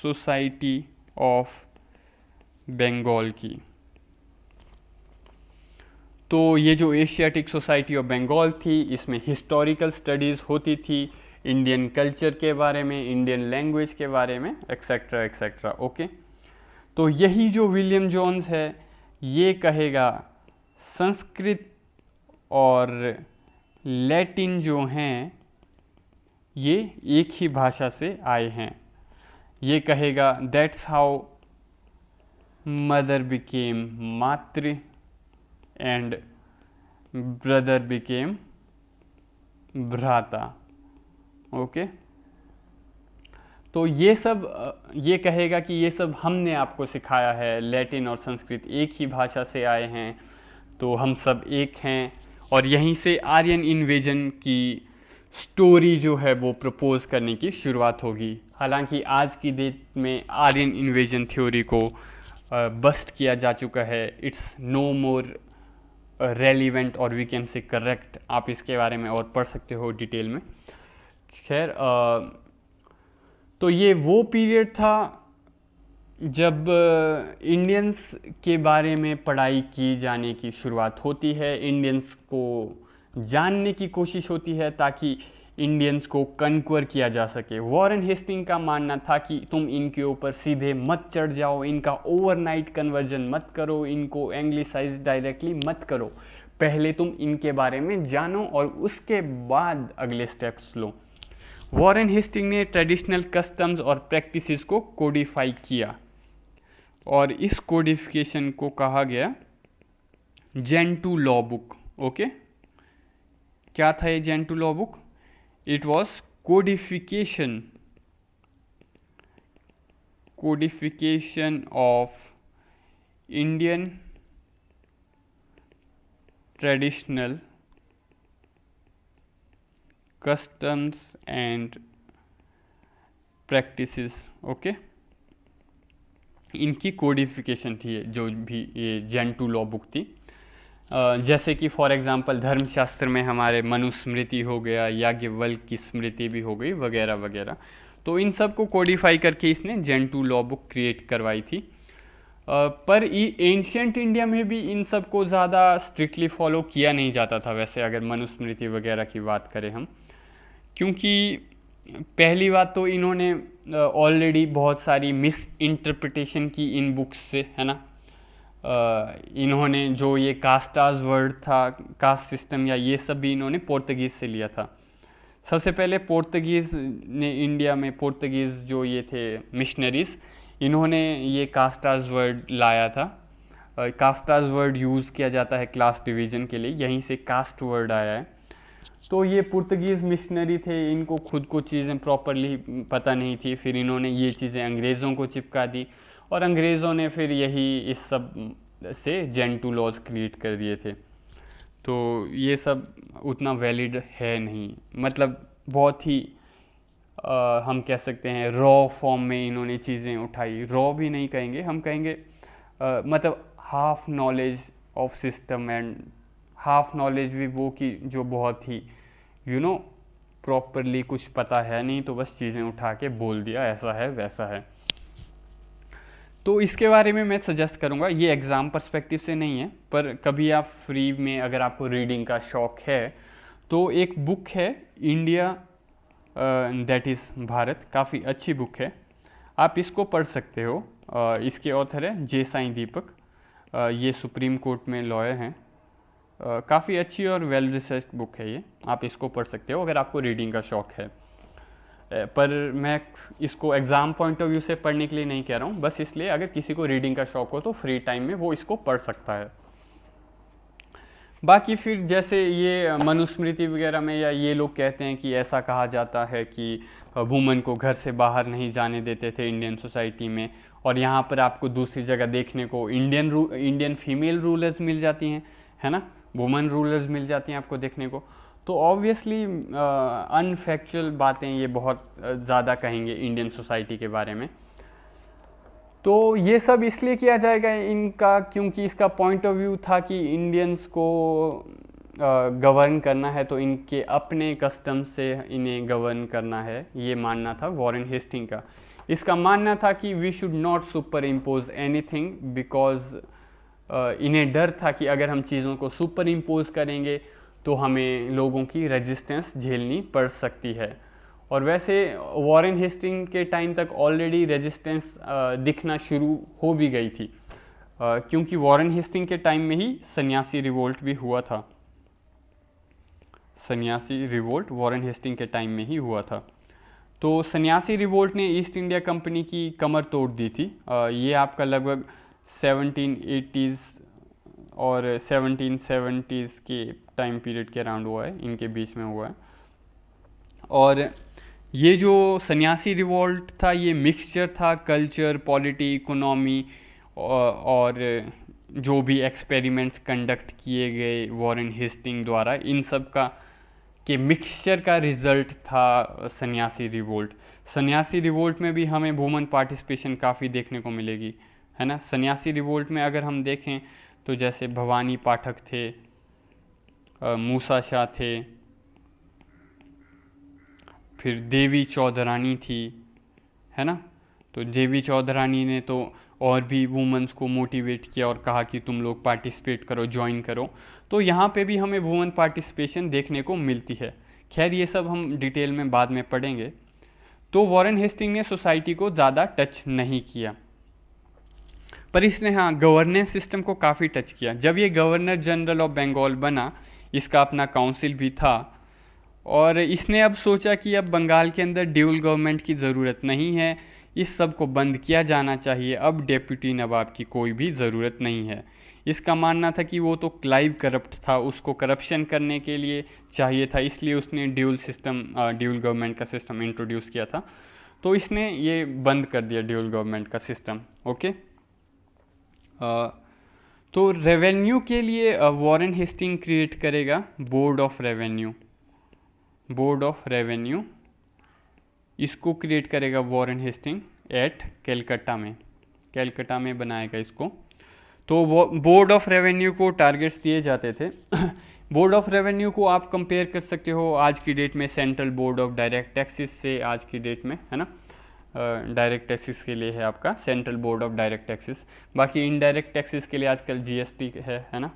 सोसाइटी ऑफ बंगाल की। तो ये जो एशियाटिक सोसाइटी ऑफ बंगाल थी, इसमें हिस्टोरिकल स्टडीज़ होती थी इंडियन कल्चर के बारे में, इंडियन लैंग्वेज के बारे में, एक्सेट्रा एक्सेट्रा। ओके, तो यही जो विलियम जोन्स है, ये कहेगा संस्कृत और लैटिन जो हैं ये एक ही भाषा से आए हैं। ये कहेगा दैट्स हाउ मदर बिकेम मातृ एंड ब्रदर बिकेम भ्राता। ओके, तो ये सब ये कहेगा कि ये सब हमने आपको सिखाया है, लैटिन और संस्कृत एक ही भाषा से आए हैं, तो हम सब एक हैं। और यहीं से आर्यन इन्वेजन की स्टोरी जो है वो प्रपोज करने की शुरुआत होगी। हालांकि आज की डेट में आर्यन इन्वेजन थ्योरी को बस्ट किया जा चुका है। इट्स नो मोर रेलिवेंट और वी कैन से करेक्ट। आप इसके बारे में और पढ़ सकते हो डिटेल में। खैर, तो ये वो पीरियड था जब इंडियंस के बारे में पढ़ाई की जाने की शुरुआत होती है, इंडियंस को जानने की कोशिश होती है ताकि इंडियंस को कन्क्वर किया जा सके। वॉरेन हेस्टिंग का मानना था कि तुम इनके ऊपर सीधे मत चढ़ जाओ, इनका ओवरनाइट कन्वर्जन मत करो, इनको एंग्लिसाइज डायरेक्टली मत करो, पहले तुम इनके बारे में जानो और उसके बाद अगले स्टेप्स लो। वॉरेन हेस्टिंग ने ट्रेडिशनल कस्टम्स और प्रैक्टिसेस को कोडिफाई किया और इस कोडिफिकेशन को कहा गया जेंटू लॉ बुक। ओके, क्या था ये Gentoo law book? It was codification of Indian traditional customs and practices। Okay, इनकी कोडिफिकेशन थी जो भी ये जेंटू लॉ बुक थी। जैसे कि फॉर एग्जांपल धर्मशास्त्र में हमारे मनुस्मृति हो गया, याज्ञवल्क्य की स्मृति भी हो गई, वगैरह वगैरह। तो इन सब को कोडिफाई करके इसने जेंटू लॉ बुक क्रिएट करवाई थी। पर एंशियंट इंडिया में भी इन सब को ज़्यादा स्ट्रिक्टली फॉलो किया नहीं जाता था वैसे, अगर मनुस्मृति वगैरह की बात करें हम। क्योंकि पहली बात तो इन्होंने ऑलरेडी बहुत सारी मिस इंटरप्रिटेशन की इन बुक्स से, है ना। इन्होंने जो ये कास्टाज वर्ड था, कास्ट सिस्टम या ये सब भी इन्होंने पोर्तुगीज़ से लिया था। सबसे पहले पोर्तुगीज़ ने इंडिया में, पोर्तुगीज़ जो ये थे मिशनरीज़, इन्होंने ये कास्टाज वर्ड लाया था। कास्टाज वर्ड यूज़ किया जाता है क्लास डिवीज़न के लिए, यहीं से कास्ट वर्ड आया है। तो ये पुर्तगीज़ मिशनरी थे, इनको खुद को चीज़ें प्रॉपरली पता नहीं थी, फिर इन्होंने ये चीज़ें अंग्रेज़ों को चिपका दी और अंग्रेज़ों ने फिर यही इस सब से जेंटू लॉज क्रिएट कर दिए थे। तो ये सब उतना वैलिड है नहीं, मतलब बहुत ही हम कह सकते हैं रॉ फॉर्म में इन्होंने चीज़ें उठाई। रॉ भी नहीं कहेंगे, हम कहेंगे मतलब half knowledge of system and half knowledge भी वो कि जो बहुत ही प्रॉपरली कुछ पता है नहीं, तो बस चीज़ें उठा के बोल दिया ऐसा है वैसा है। तो इसके बारे में मैं सजेस्ट करूँगा, ये एग्ज़ाम पर्सपेक्टिव से नहीं है, पर कभी आप फ्री में अगर आपको रीडिंग का शौक़ है तो एक बुक है इंडिया दैट इज़ भारत, काफ़ी अच्छी बुक है, आप इसको पढ़ सकते हो। इसके ऑथर है जे साईं दीपक, ये सुप्रीम कोर्ट में लॉयर हैं। काफ़ी अच्छी और वेल रिसर्च बुक है ये, आप इसको पढ़ सकते हो अगर आपको रीडिंग का शौक़ है। पर मैं इसको एग्ज़ाम पॉइंट ऑफ व्यू से पढ़ने के लिए नहीं कह रहा हूँ, बस इसलिए अगर किसी को रीडिंग का शौक़ हो तो फ्री टाइम में वो इसको पढ़ सकता है। बाकी फिर जैसे ये मनुस्मृति वगैरह में या ये लोग कहते हैं कि ऐसा कहा जाता है कि वुमन को घर से बाहर नहीं जाने देते थे इंडियन सोसाइटी में, और यहाँ पर आपको दूसरी जगह देखने को इंडियन फीमेल रूलर्स मिल जाती हैं, है ना, वुमन रूलर्स मिल जाती हैं आपको देखने को। तो ऑब्वियसली अनफैक्चुअल बातें ये बहुत ज़्यादा कहेंगे इंडियन सोसाइटी के बारे में। तो ये सब इसलिए किया जाएगा इनका क्योंकि इसका पॉइंट ऑफ व्यू था कि इंडियंस को गवर्न करना है तो इनके अपने कस्टम से इन्हें गवर्न करना है, ये मानना था वॉरेन हेस्टिंग का। इसका मानना था कि we should not superimpose anything because इन्हें डर था कि अगर हम चीज़ों को सुपर इम्पोज करेंगे तो हमें लोगों की रेजिस्टेंस झेलनी पड़ सकती है। और वैसे वॉरेन हेस्टिंग के टाइम तक ऑलरेडी रेजिस्टेंस दिखना शुरू हो भी गई थी, क्योंकि वॉरेन हेस्टिंग के टाइम में ही सन्यासी रिवोल्ट भी हुआ था। सन्यासी रिवोल्ट वॉरेन हेस्टिंग के टाइम में ही हुआ था। तो सन्यासी रिवोल्ट ने ईस्ट इंडिया कंपनी की कमर तोड़ दी थी। ये आपका लगभग 1780s और 1770s के टाइम पीरियड के अराउंड हुआ है, इनके बीच में हुआ है। और ये जो सन्यासी रिवोल्ट था ये मिक्सचर था कल्चर, पॉलिटी, इकोनॉमी और जो भी एक्सपेरिमेंट्स कंडक्ट किए गए वॉरेन हेस्टिंग द्वारा, इन सब का के मिक्सचर का रिजल्ट था सन्यासी रिवोल्ट। सन्यासी रिवोल्ट में भी हमें वुमन पार्टिसिपेशन काफ़ी देखने को मिलेगी, है ना। सन्यासी रिवोल्ट में अगर हम देखें तो जैसे भवानी पाठक थे, मूसा शाह थे, फिर देवी चौधरानी थी, है ना। तो देवी चौधरानी ने तो और भी वुमेन्स को मोटिवेट किया और कहा कि तुम लोग पार्टिसिपेट करो, ज्वाइन करो। तो यहाँ पे भी हमें वुमेन पार्टिसिपेशन देखने को मिलती है। खैर ये सब हम डिटेल में बाद में पढ़ेंगे। तो वॉरेन हेस्टिंग ने सोसाइटी को ज़्यादा टच नहीं किया, पर इसने हाँ गवर्नेंस सिस्टम को काफ़ी टच किया। जब ये गवर्नर जनरल ऑफ बंगाल बना, इसका अपना काउंसिल भी था, और इसने अब सोचा कि अब बंगाल के अंदर ड्यूल गवर्नमेंट की ज़रूरत नहीं है, इस सब को बंद किया जाना चाहिए, अब डेप्यूटी नवाब की कोई भी ज़रूरत नहीं है। इसका मानना था कि वो तो क्लाइव करप्ट था, उसको करप्शन करने के लिए चाहिए था, इसलिए उसने ड्यूल गवर्नमेंट का सिस्टम इंट्रोड्यूस किया था। तो इसने ये बंद कर दिया ड्यूल गवर्नमेंट का सिस्टम। ओके। तो रेवेन्यू के लिए वॉरेन हेस्टिंग क्रिएट करेगा board of revenue. Board of revenue इसको क्रिएट करेगा वॉरेन हेस्टिंग एट कैलकाटा में बनाएगा इसको। तो वो बोर्ड ऑफ रेवेन्यू को टारगेट्स दिए जाते थे। बोर्ड ऑफ रेवेन्यू को आप कंपेयर कर सकते हो आज की डेट में central board of direct taxes से, आज की डेट में, है ना। डायरेक्ट टैक्सेस के लिए है आपका central board of direct taxes, बाकी इनडायरेक्ट टैक्सेस के लिए आजकल जीएसटी है ना।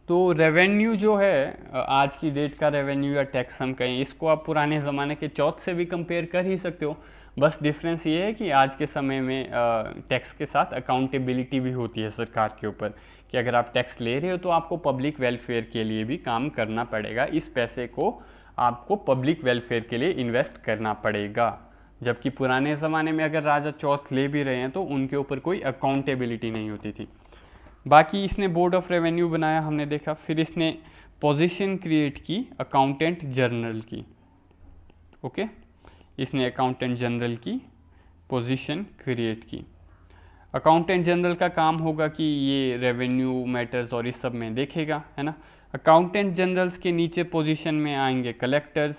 तो रेवेन्यू जो है आज की डेट का रेवेन्यू या टैक्स हम कहें, इसको आप पुराने ज़माने के चौथ से भी कंपेयर कर ही सकते हो। बस डिफरेंस ये है कि आज के समय में टैक्स के साथ अकाउंटेबिलिटी भी होती है सरकार के ऊपर, कि अगर आप टैक्स ले रहे हो तो आपको पब्लिक वेलफेयर के लिए भी काम करना पड़ेगा, इस पैसे को आपको पब्लिक वेलफेयर के लिए इन्वेस्ट करना पड़ेगा। जबकि पुराने ज़माने में अगर राजा चौथ ले भी रहे हैं तो उनके ऊपर कोई अकाउंटेबिलिटी नहीं होती थी। बाकी इसने बोर्ड ऑफ रेवेन्यू बनाया, हमने देखा। फिर इसने पोजीशन क्रिएट की अकाउंटेंट जनरल की। ओके, इसने अकाउंटेंट जनरल की पोजीशन क्रिएट की। अकाउंटेंट जनरल का काम होगा कि ये रेवेन्यू मैटर्स और इस सब में देखेगा, है ना। अकाउंटेंट जनरल्स के नीचे पोजीशन में आएंगे कलेक्टर्स,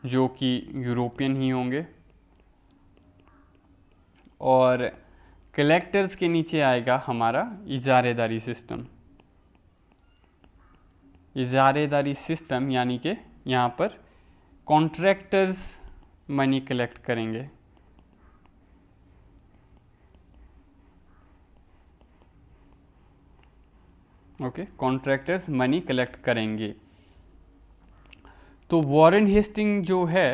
जो कि यूरोपियन ही होंगे, और कलेक्टर्स के नीचे आएगा हमारा इजारेदारी सिस्टम। इजारेदारी सिस्टम यानी कि यहाँ पर कॉन्ट्रैक्टर्स मनी कलेक्ट करेंगे। ओके, कॉन्ट्रैक्टर्स मनी कलेक्ट करेंगे। तो वॉरेन हेस्टिंग जो है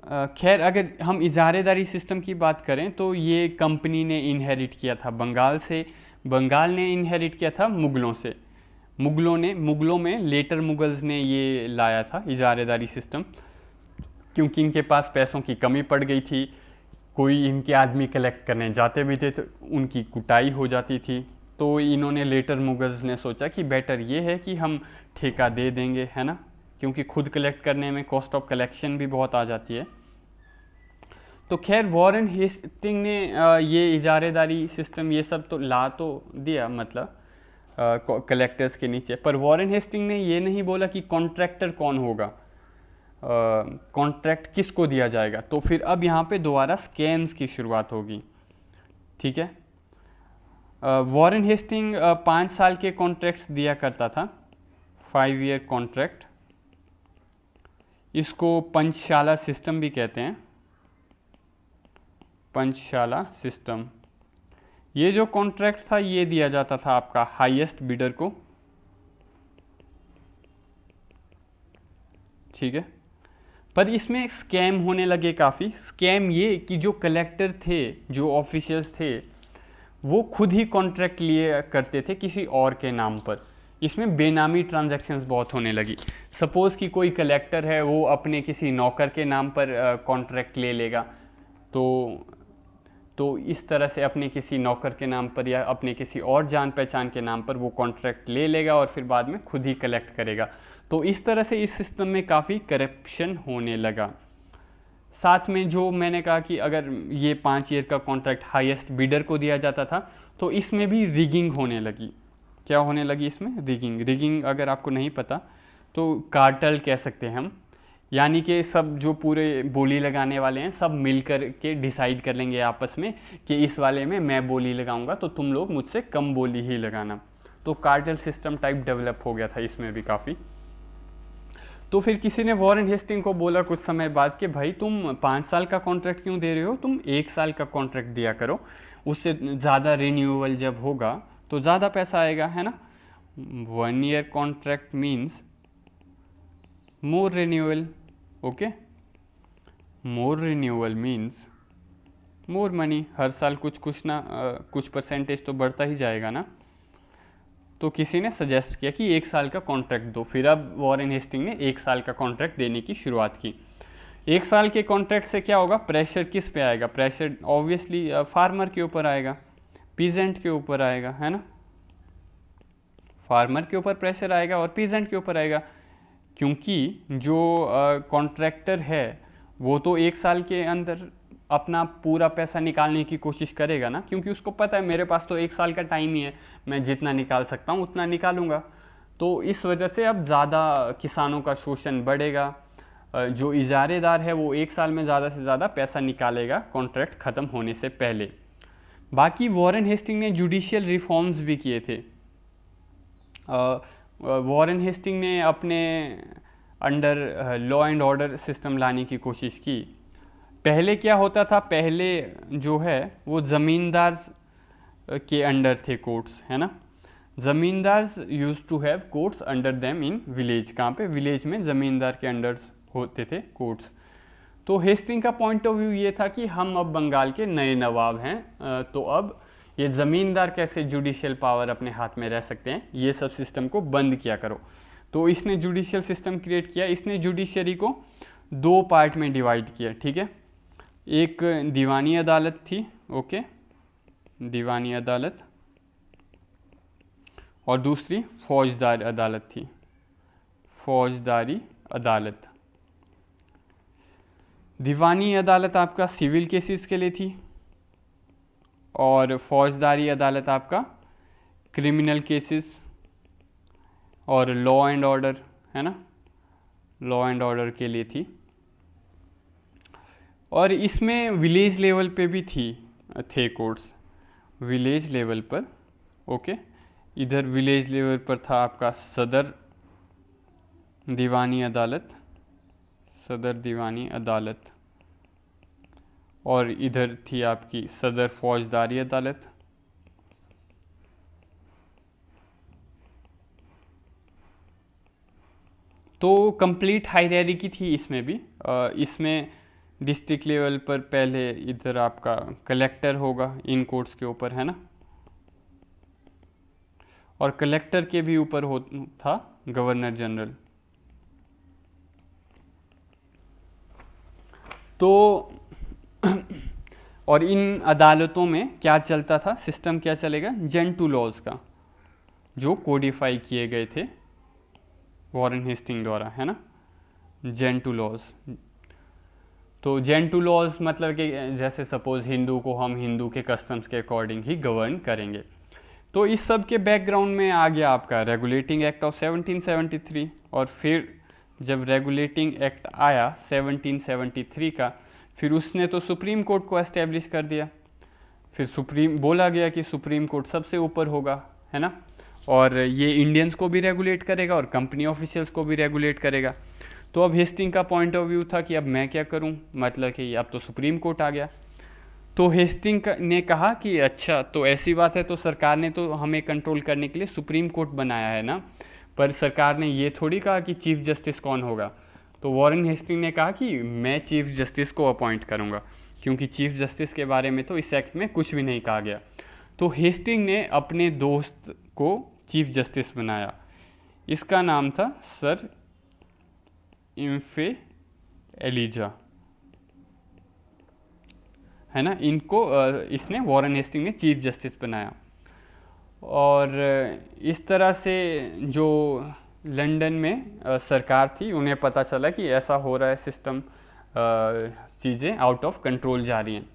खैर अगर हम इजारेदारी सिस्टम की बात करें तो ये कंपनी ने इनहेरिट किया था बंगाल से। बंगाल ने इनहेरिट किया था मुगलों से। मुगलों में लेटर मुगल्स ने ये लाया था इजारेदारी सिस्टम, क्योंकि इनके पास पैसों की कमी पड़ गई थी। कोई इनके आदमी कलेक्ट करने जाते भी थे तो उनकी कुटाई हो जाती थी। तो इन्होंने लेटर मुगल्स ने सोचा कि बेटर ये है कि हम ठेका दे देंगे, है ना, क्योंकि खुद कलेक्ट करने में कॉस्ट ऑफ कलेक्शन भी बहुत आ जाती है। तो खैर वॉरेन हेस्टिंग ने ये इजारेदारी सिस्टम ये सब तो ला तो दिया, मतलब कलेक्टर्स के नीचे, पर वॉरेन हेस्टिंग ने ये नहीं बोला कि कॉन्ट्रैक्टर कौन होगा, कॉन्ट्रैक्ट किसको दिया जाएगा। तो फिर अब यहाँ पे दोबारा स्कैम्स की शुरुआत होगी, ठीक है। वॉरेन हेस्टिंग 5 साल के कॉन्ट्रैक्ट्स दिया करता था, 5 ईयर कॉन्ट्रैक्ट। इसको पंचशाला सिस्टम भी कहते हैं, पंचशाला सिस्टम। ये जो कॉन्ट्रैक्ट था ये दिया जाता था आपका हाईएस्ट बिडर को, ठीक है। पर इसमें स्कैम होने लगे काफ़ी। स्कैम ये कि जो कलेक्टर थे, जो ऑफिशियल्स थे, वो खुद ही कॉन्ट्रैक्ट लिए करते थे किसी और के नाम पर। इसमें बेनामी ट्रांजैक्शंस बहुत होने लगी। सपोज़ कि कोई कलेक्टर है, वो अपने किसी नौकर के नाम पर कॉन्ट्रैक्ट ले लेगा, तो इस तरह से अपने किसी नौकर के नाम पर या अपने किसी और जान पहचान के नाम पर वो कॉन्ट्रैक्ट ले लेगा और फिर बाद में खुद ही कलेक्ट करेगा। तो इस तरह से इस सिस्टम में काफ़ी करप्शन होने लगा। साथ में जो मैंने कहा कि अगर ये 5 ईयर का कॉन्ट्रैक्ट हाईएस्ट बिडर को दिया जाता था, तो इसमें भी रिगिंग होने लगी। क्या होने लगी इसमें? रिगिंग अगर आपको नहीं पता तो कार्टेल कह सकते हैं हम। यानी कि सब जो पूरे बोली लगाने वाले हैं सब मिल कर के डिसाइड कर लेंगे आपस में कि इस वाले में मैं बोली लगाऊंगा तो तुम लोग मुझसे कम बोली ही लगाना। तो कार्टेल सिस्टम टाइप डेवलप हो गया था इसमें भी काफ़ी। तो फिर किसी ने वॉरेन हेस्टिंग को बोला कुछ समय बाद कि भाई तुम 5 साल का कॉन्ट्रैक्ट क्यों दे रहे हो, तुम 1 साल का कॉन्ट्रैक्ट दिया करो, उससे ज़्यादा रिन्यूअल जब होगा तो ज़्यादा पैसा आएगा, है ना। 1 year contract means more renewal, okay. More renewal means more money, हर साल कुछ परसेंटेज तो बढ़ता ही जाएगा ना। तो किसी ने सजेस्ट किया कि 1 साल का कॉन्ट्रैक्ट दो। फिर अब वॉरेन हेस्टिंग ने 1 साल का कॉन्ट्रैक्ट देने की शुरुआत की। 1 साल के कॉन्ट्रैक्ट से क्या होगा, प्रेशर किस पे आएगा? प्रेशर ऑब्वियसली फार्मर के ऊपर आएगा, पीजेंट के ऊपर आएगा, है ना। फार्मर के ऊपर प्रेशर आएगा और पीजेंट के ऊपर आएगा, क्योंकि जो कॉन्ट्रैक्टर है वो तो 1 साल के अंदर अपना पूरा पैसा निकालने की कोशिश करेगा ना, क्योंकि उसको पता है मेरे पास तो 1 साल का टाइम ही है, मैं जितना निकाल सकता हूँ उतना निकालूंगा। तो इस वजह से अब ज़्यादा किसानों का शोषण बढ़ेगा। जो इजारेदार है वो 1 साल में ज़्यादा से ज़्यादा पैसा निकालेगा कॉन्ट्रैक्ट ख़त्म होने से पहले। बाकी वॉरेन हेस्टिंग ने जुडिशियल रिफॉर्म्स भी किए थे। वॉरेन हेस्टिंग ने अपने under law and order system लाने की कोशिश की। पहले क्या होता था, पहले जो है वो ज़मींदार के अंडर थे कोर्ट्स, है ना। Zamindar use to have courts under them in village. कहाँ पे? विलेज में ज़मींदार के अंडर होते थे कोर्ट्स। तो हेस्टिंग का पॉइंट ऑफ व्यू ये था कि हम अब बंगाल के नए नवाब हैं, तो अब ये ज़मींदार कैसे जुडिशियल पावर अपने हाथ में रह सकते हैं, ये सब सिस्टम को बंद किया करो। तो इसने जुडिशियल सिस्टम क्रिएट किया। इसने जुडिशरी को 2 पार्ट में डिवाइड किया, ठीक है। एक दीवानी अदालत थी, ओके, दीवानी अदालत, और दूसरी फौजदारी अदालत थी, फौजदारी अदालत। दीवानी अदालत आपका सिविल केसेस के लिए थी और फौजदारी अदालत आपका क्रिमिनल केसेस और लॉ एंड ऑर्डर, है ना, लॉ एंड ऑर्डर के लिए थी। और इसमें विलेज लेवल पे भी थे कोर्ट्स, विलेज लेवल पर, ओके। इधर विलेज लेवल पर था आपका सदर दीवानी अदालत, सदर दीवानी अदालत, और इधर थी आपकी सदर फौजदारी अदालत। तो कंप्लीट हायरार्की थी इसमें भी। इसमें डिस्ट्रिक्ट लेवल पर पहले इधर आपका कलेक्टर होगा इन कोर्ट्स के ऊपर, है ना, और कलेक्टर के भी ऊपर हो था गवर्नर जनरल। तो और इन अदालतों में क्या चलता था, सिस्टम क्या चलेगा, जेंटू लॉज का, जो कोडिफाई किए गए थे वॉरेन हेस्टिंग द्वारा, है ना, जेंटू लॉज। तो जेंटू लॉज मतलब कि जैसे सपोज हिंदू को हम हिंदू के कस्टम्स के अकॉर्डिंग ही गवर्न करेंगे। तो इस सब के बैकग्राउंड में आ गया आपका रेगुलेटिंग एक्ट ऑफ 1773, और फिर जब रेगुलेटिंग एक्ट आया 1773 का, फिर उसने तो सुप्रीम कोर्ट को एस्टेब्लिश कर दिया। फिर सुप्रीम बोला गया कि सुप्रीम कोर्ट सबसे ऊपर होगा, है ना, और ये इंडियंस को भी रेगुलेट करेगा और कंपनी ऑफिशियल्स को भी रेगुलेट करेगा। तो अब हेस्टिंग का पॉइंट ऑफ व्यू था कि अब मैं क्या करूं, मतलब कि अब तो सुप्रीम कोर्ट आ गया। तो हेस्टिंग ने कहा कि अच्छा तो ऐसी बात है, तो सरकार ने तो हमें कंट्रोल करने के लिए सुप्रीम कोर्ट बनाया है ना, पर सरकार ने ये थोड़ी कहा कि चीफ जस्टिस कौन होगा। तो वॉरेन हेस्टिंग ने कहा कि मैं चीफ जस्टिस को अपॉइंट करूंगा, क्योंकि चीफ जस्टिस के बारे में तो इस एक्ट में कुछ भी नहीं कहा गया। तो हेस्टिंग ने अपने दोस्त को चीफ जस्टिस बनाया, इसका नाम था सर इम्फे एलिजा, है ना, इनको इसने वॉरेन हेस्टिंग ने चीफ जस्टिस बनाया। और इस तरह से जो लंदन में सरकार थी, उन्हें पता चला कि ऐसा हो रहा है सिस्टम, चीज़ें आउट ऑफ कंट्रोल जा रही हैं।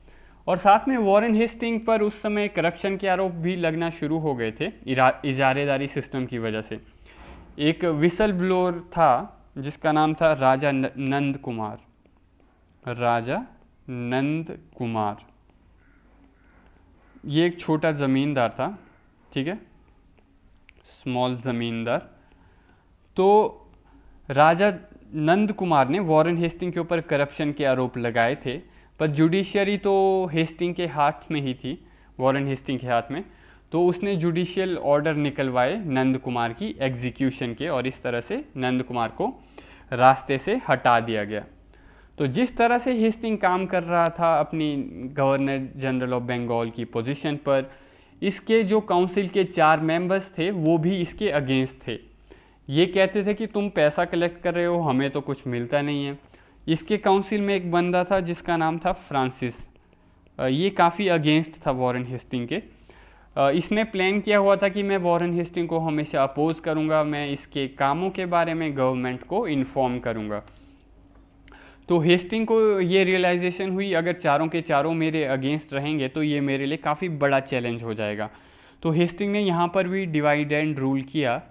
और साथ में वॉरेन हेस्टिंग पर उस समय करप्शन के आरोप भी लगना शुरू हो गए थे इजारेदारी सिस्टम की वजह से। एक विसल ब्लोअर था जिसका नाम था राजा नंद कुमार, राजा नंद कुमार। ये एक छोटा ज़मींदार था, ठीक है, स्मॉल ज़मींदार। तो राजा नंद कुमार ने वॉरेन हेस्टिंग के ऊपर करप्शन के आरोप लगाए थे, पर जुडिशियरी तो हेस्टिंग के हाथ में ही थी, वॉरेन हेस्टिंग के हाथ में। तो उसने जुडिशियल ऑर्डर निकलवाए नंद कुमार की एग्जीक्यूशन के, और इस तरह से नंद कुमार को रास्ते से हटा दिया गया। तो जिस तरह से हेस्टिंग काम कर रहा था अपनी गवर्नर जनरल ऑफ बंगाल की पोजीशन पर, इसके जो काउंसिल के 4 मेंबर्स थे वो भी इसके अगेंस्ट थे। ये कहते थे कि तुम पैसा कलेक्ट कर रहे हो, हमें तो कुछ मिलता नहीं है। इसके काउंसिल में एक बंदा था जिसका नाम था फ्रांसिस, ये काफ़ी अगेंस्ट था वॉरेन हेस्टिंग के। इसने प्लान किया हुआ था कि मैं वॉरेन हेस्टिंग को हमेशा अपोज करूंगा, मैं इसके कामों के बारे में गवर्नमेंट को इन्फॉर्म करूंगा। तो हेस्टिंग को ये रियलाइजेशन हुई, अगर चारों के चारों मेरे अगेंस्ट रहेंगे तो ये मेरे लिए काफ़ी बड़ा चैलेंज हो जाएगा। तो हेस्टिंग ने यहाँ पर भी डिवाइड एंड रूल किया।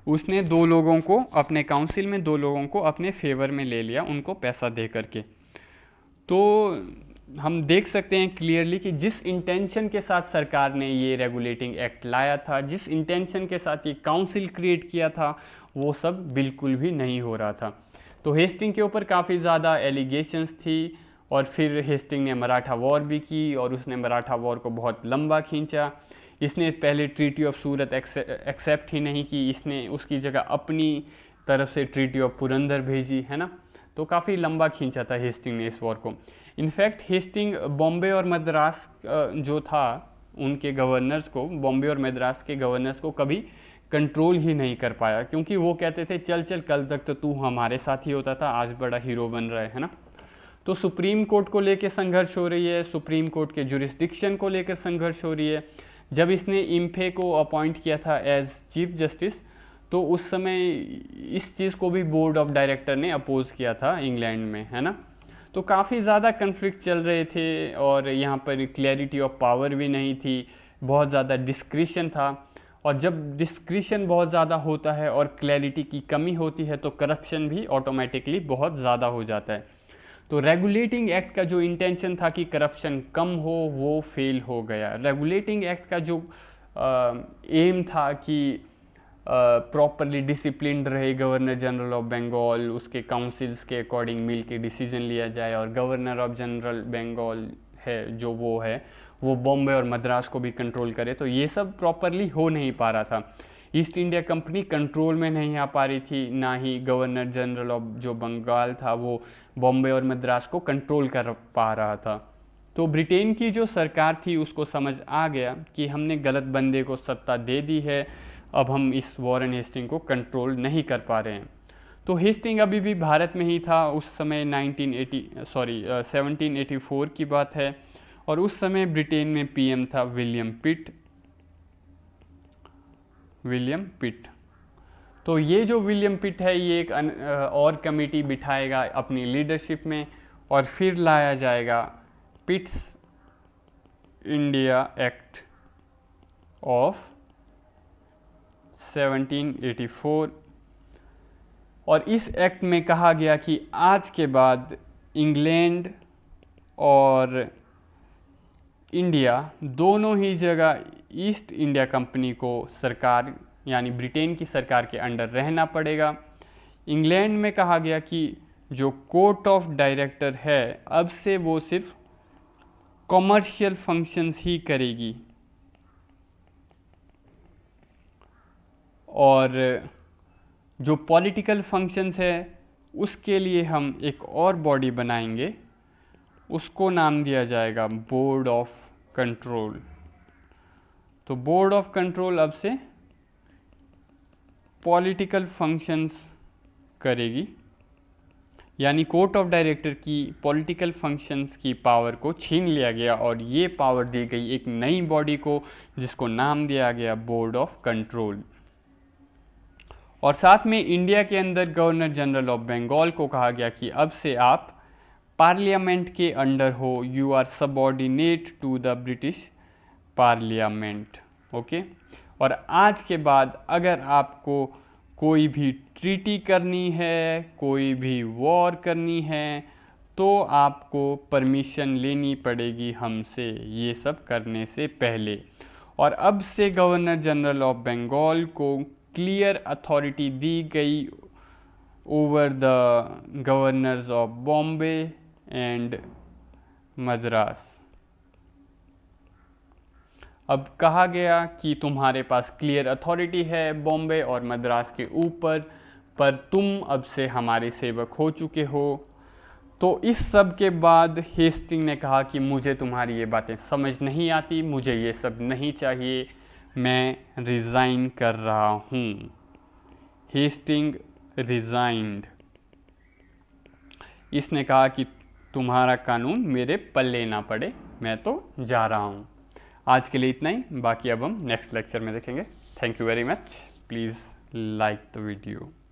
उसने 2 लोगों को अपने काउंसिल में, 2 लोगों को अपने फेवर में ले लिया, उनको पैसा दे करके। तो हम देख सकते हैं क्लियरली कि जिस इंटेंशन के साथ सरकार ने ये रेगुलेटिंग एक्ट लाया था, जिस इंटेंशन के साथ ये काउंसिल क्रिएट किया था, वो सब बिल्कुल भी नहीं हो रहा था। तो हेस्टिंग के ऊपर काफ़ी ज़्यादा एलिगेशंस थी, और फिर हेस्टिंग ने मराठा वॉर भी की, और उसने मराठा वॉर को बहुत लंबा खींचा। इसने पहले ट्रीटी ऑफ सूरत एक्सेप्ट ही नहीं की, इसने उसकी जगह अपनी तरफ से ट्रीटी ऑफ पुरंदर भेजी, है ना। तो काफ़ी लंबा खींचा था हेस्टिंग ने इस वॉर को। इनफैक्ट हेस्टिंग बॉम्बे और मद्रास जो था उनके गवर्नर्स को, बॉम्बे और मद्रास के गवर्नर्स को कभी कंट्रोल ही नहीं कर पाया, क्योंकि वो कहते थे चल चल कल तक तो तू हमारे साथ ही होता था, आज बड़ा हीरो बन रहा है ना। तो सुप्रीम कोर्ट को लेकर संघर्ष हो रही है, सुप्रीम कोर्ट के जुरिस्डिक्शन को लेकर संघर्ष हो रही है। जब इसने इम्फे को अपॉइंट किया था एज चीफ जस्टिस, तो उस समय इस चीज़ को भी बोर्ड ऑफ डायरेक्टर ने अपोज किया था इंग्लैंड में, है ना। तो काफ़ी ज़्यादा कन्फ्लिक्ट चल रहे थे, और यहाँ पर क्लैरिटी ऑफ पावर भी नहीं थी, बहुत ज़्यादा डिस्क्रिशन था। और जब डिस्क्रिशन बहुत ज़्यादा होता है और क्लैरिटी की कमी होती है, तो करप्शन भी ऑटोमेटिकली बहुत ज़्यादा हो जाता है। तो रेगुलेटिंग एक्ट का जो इंटेंशन था कि करप्शन कम हो, वो फेल हो गया। रेगुलेटिंग एक्ट का जो एम था कि प्रॉपरली डिसिप्लिन्ड रहे गवर्नर जनरल ऑफ बंगाल, उसके काउंसिल्स के अकॉर्डिंग मिल के डिसीजन लिया जाए, और गवर्नर ऑफ जनरल बंगाल है जो वो बॉम्बे और मद्रास को भी कंट्रोल करे, तो ये सब प्रॉपरली हो नहीं पा रहा था। ईस्ट इंडिया कंपनी कंट्रोल में नहीं आ पा रही थी, ना ही गवर्नर जनरल ऑफ जो बंगाल था वो बॉम्बे और मद्रास को कंट्रोल कर पा रहा था। तो ब्रिटेन की जो सरकार थी उसको समझ आ गया कि हमने गलत बंदे को सत्ता दे दी है, अब हम इस वॉरेन हेस्टिंग को कंट्रोल नहीं कर पा रहे हैं। तो हेस्टिंग अभी भी भारत में ही था उस समय, 1784 की बात है, और उस समय ब्रिटेन में पीएम था विलियम पिट। तो ये जो विलियम पिट है ये एक और कमेटी बिठाएगा अपनी लीडरशिप में, और फिर लाया जाएगा पिट्स इंडिया एक्ट ऑफ 1784। और इस एक्ट में कहा गया कि आज के बाद इंग्लैंड और इंडिया दोनों ही जगह ईस्ट इंडिया कंपनी को सरकार यानी ब्रिटेन की सरकार के अंडर रहना पड़ेगा। इंग्लैंड में कहा गया कि जो कोर्ट ऑफ डायरेक्टर है अब से वो सिर्फ कॉमर्शियल फंक्शंस ही करेगी, और जो पॉलिटिकल फंक्शंस है उसके लिए हम एक और बॉडी बनाएंगे, उसको नाम दिया जाएगा बोर्ड ऑफ कंट्रोल। तो बोर्ड ऑफ कंट्रोल अब से पॉलिटिकल फंक्शंस करेगी, यानी कोर्ट ऑफ डायरेक्टर की पॉलिटिकल फंक्शंस की पावर को छीन लिया गया और ये पावर दी गई एक नई बॉडी को जिसको नाम दिया गया बोर्ड ऑफ कंट्रोल। और साथ में इंडिया के अंदर गवर्नर जनरल ऑफ बंगाल को कहा गया कि अब से आप पार्लियामेंट के अंडर हो, you are subordinate to the British parliament. Okay. और आज के बाद अगर आपको कोई भी ट्रीटी करनी है, कोई भी वॉर करनी है, तो आपको परमिशन लेनी पड़ेगी हमसे ये सब करने से पहले। और अब से गवर्नर जनरल ऑफ बंगाल को क्लियर अथॉरिटी दी गई over the governors of Bombay and Madras. अब कहा गया कि तुम्हारे पास क्लियर अथॉरिटी है बॉम्बे और मद्रास के ऊपर, पर तुम अब से हमारे सेवक हो चुके हो। तो इस सब के बाद हेस्टिंग ने कहा कि मुझे तुम्हारी ये बातें समझ नहीं आती, मुझे ये सब नहीं चाहिए, मैं रिज़ाइन कर रहा हूँ। Hasting resigned. इसने कहा कि तुम्हारा कानून मेरे पल्ले ना पड़े, मैं तो जा रहा हूँ। आज के लिए इतना ही, बाकी अब हम नेक्स्ट लेक्चर में देखेंगे। Thank you very much. Please like the video.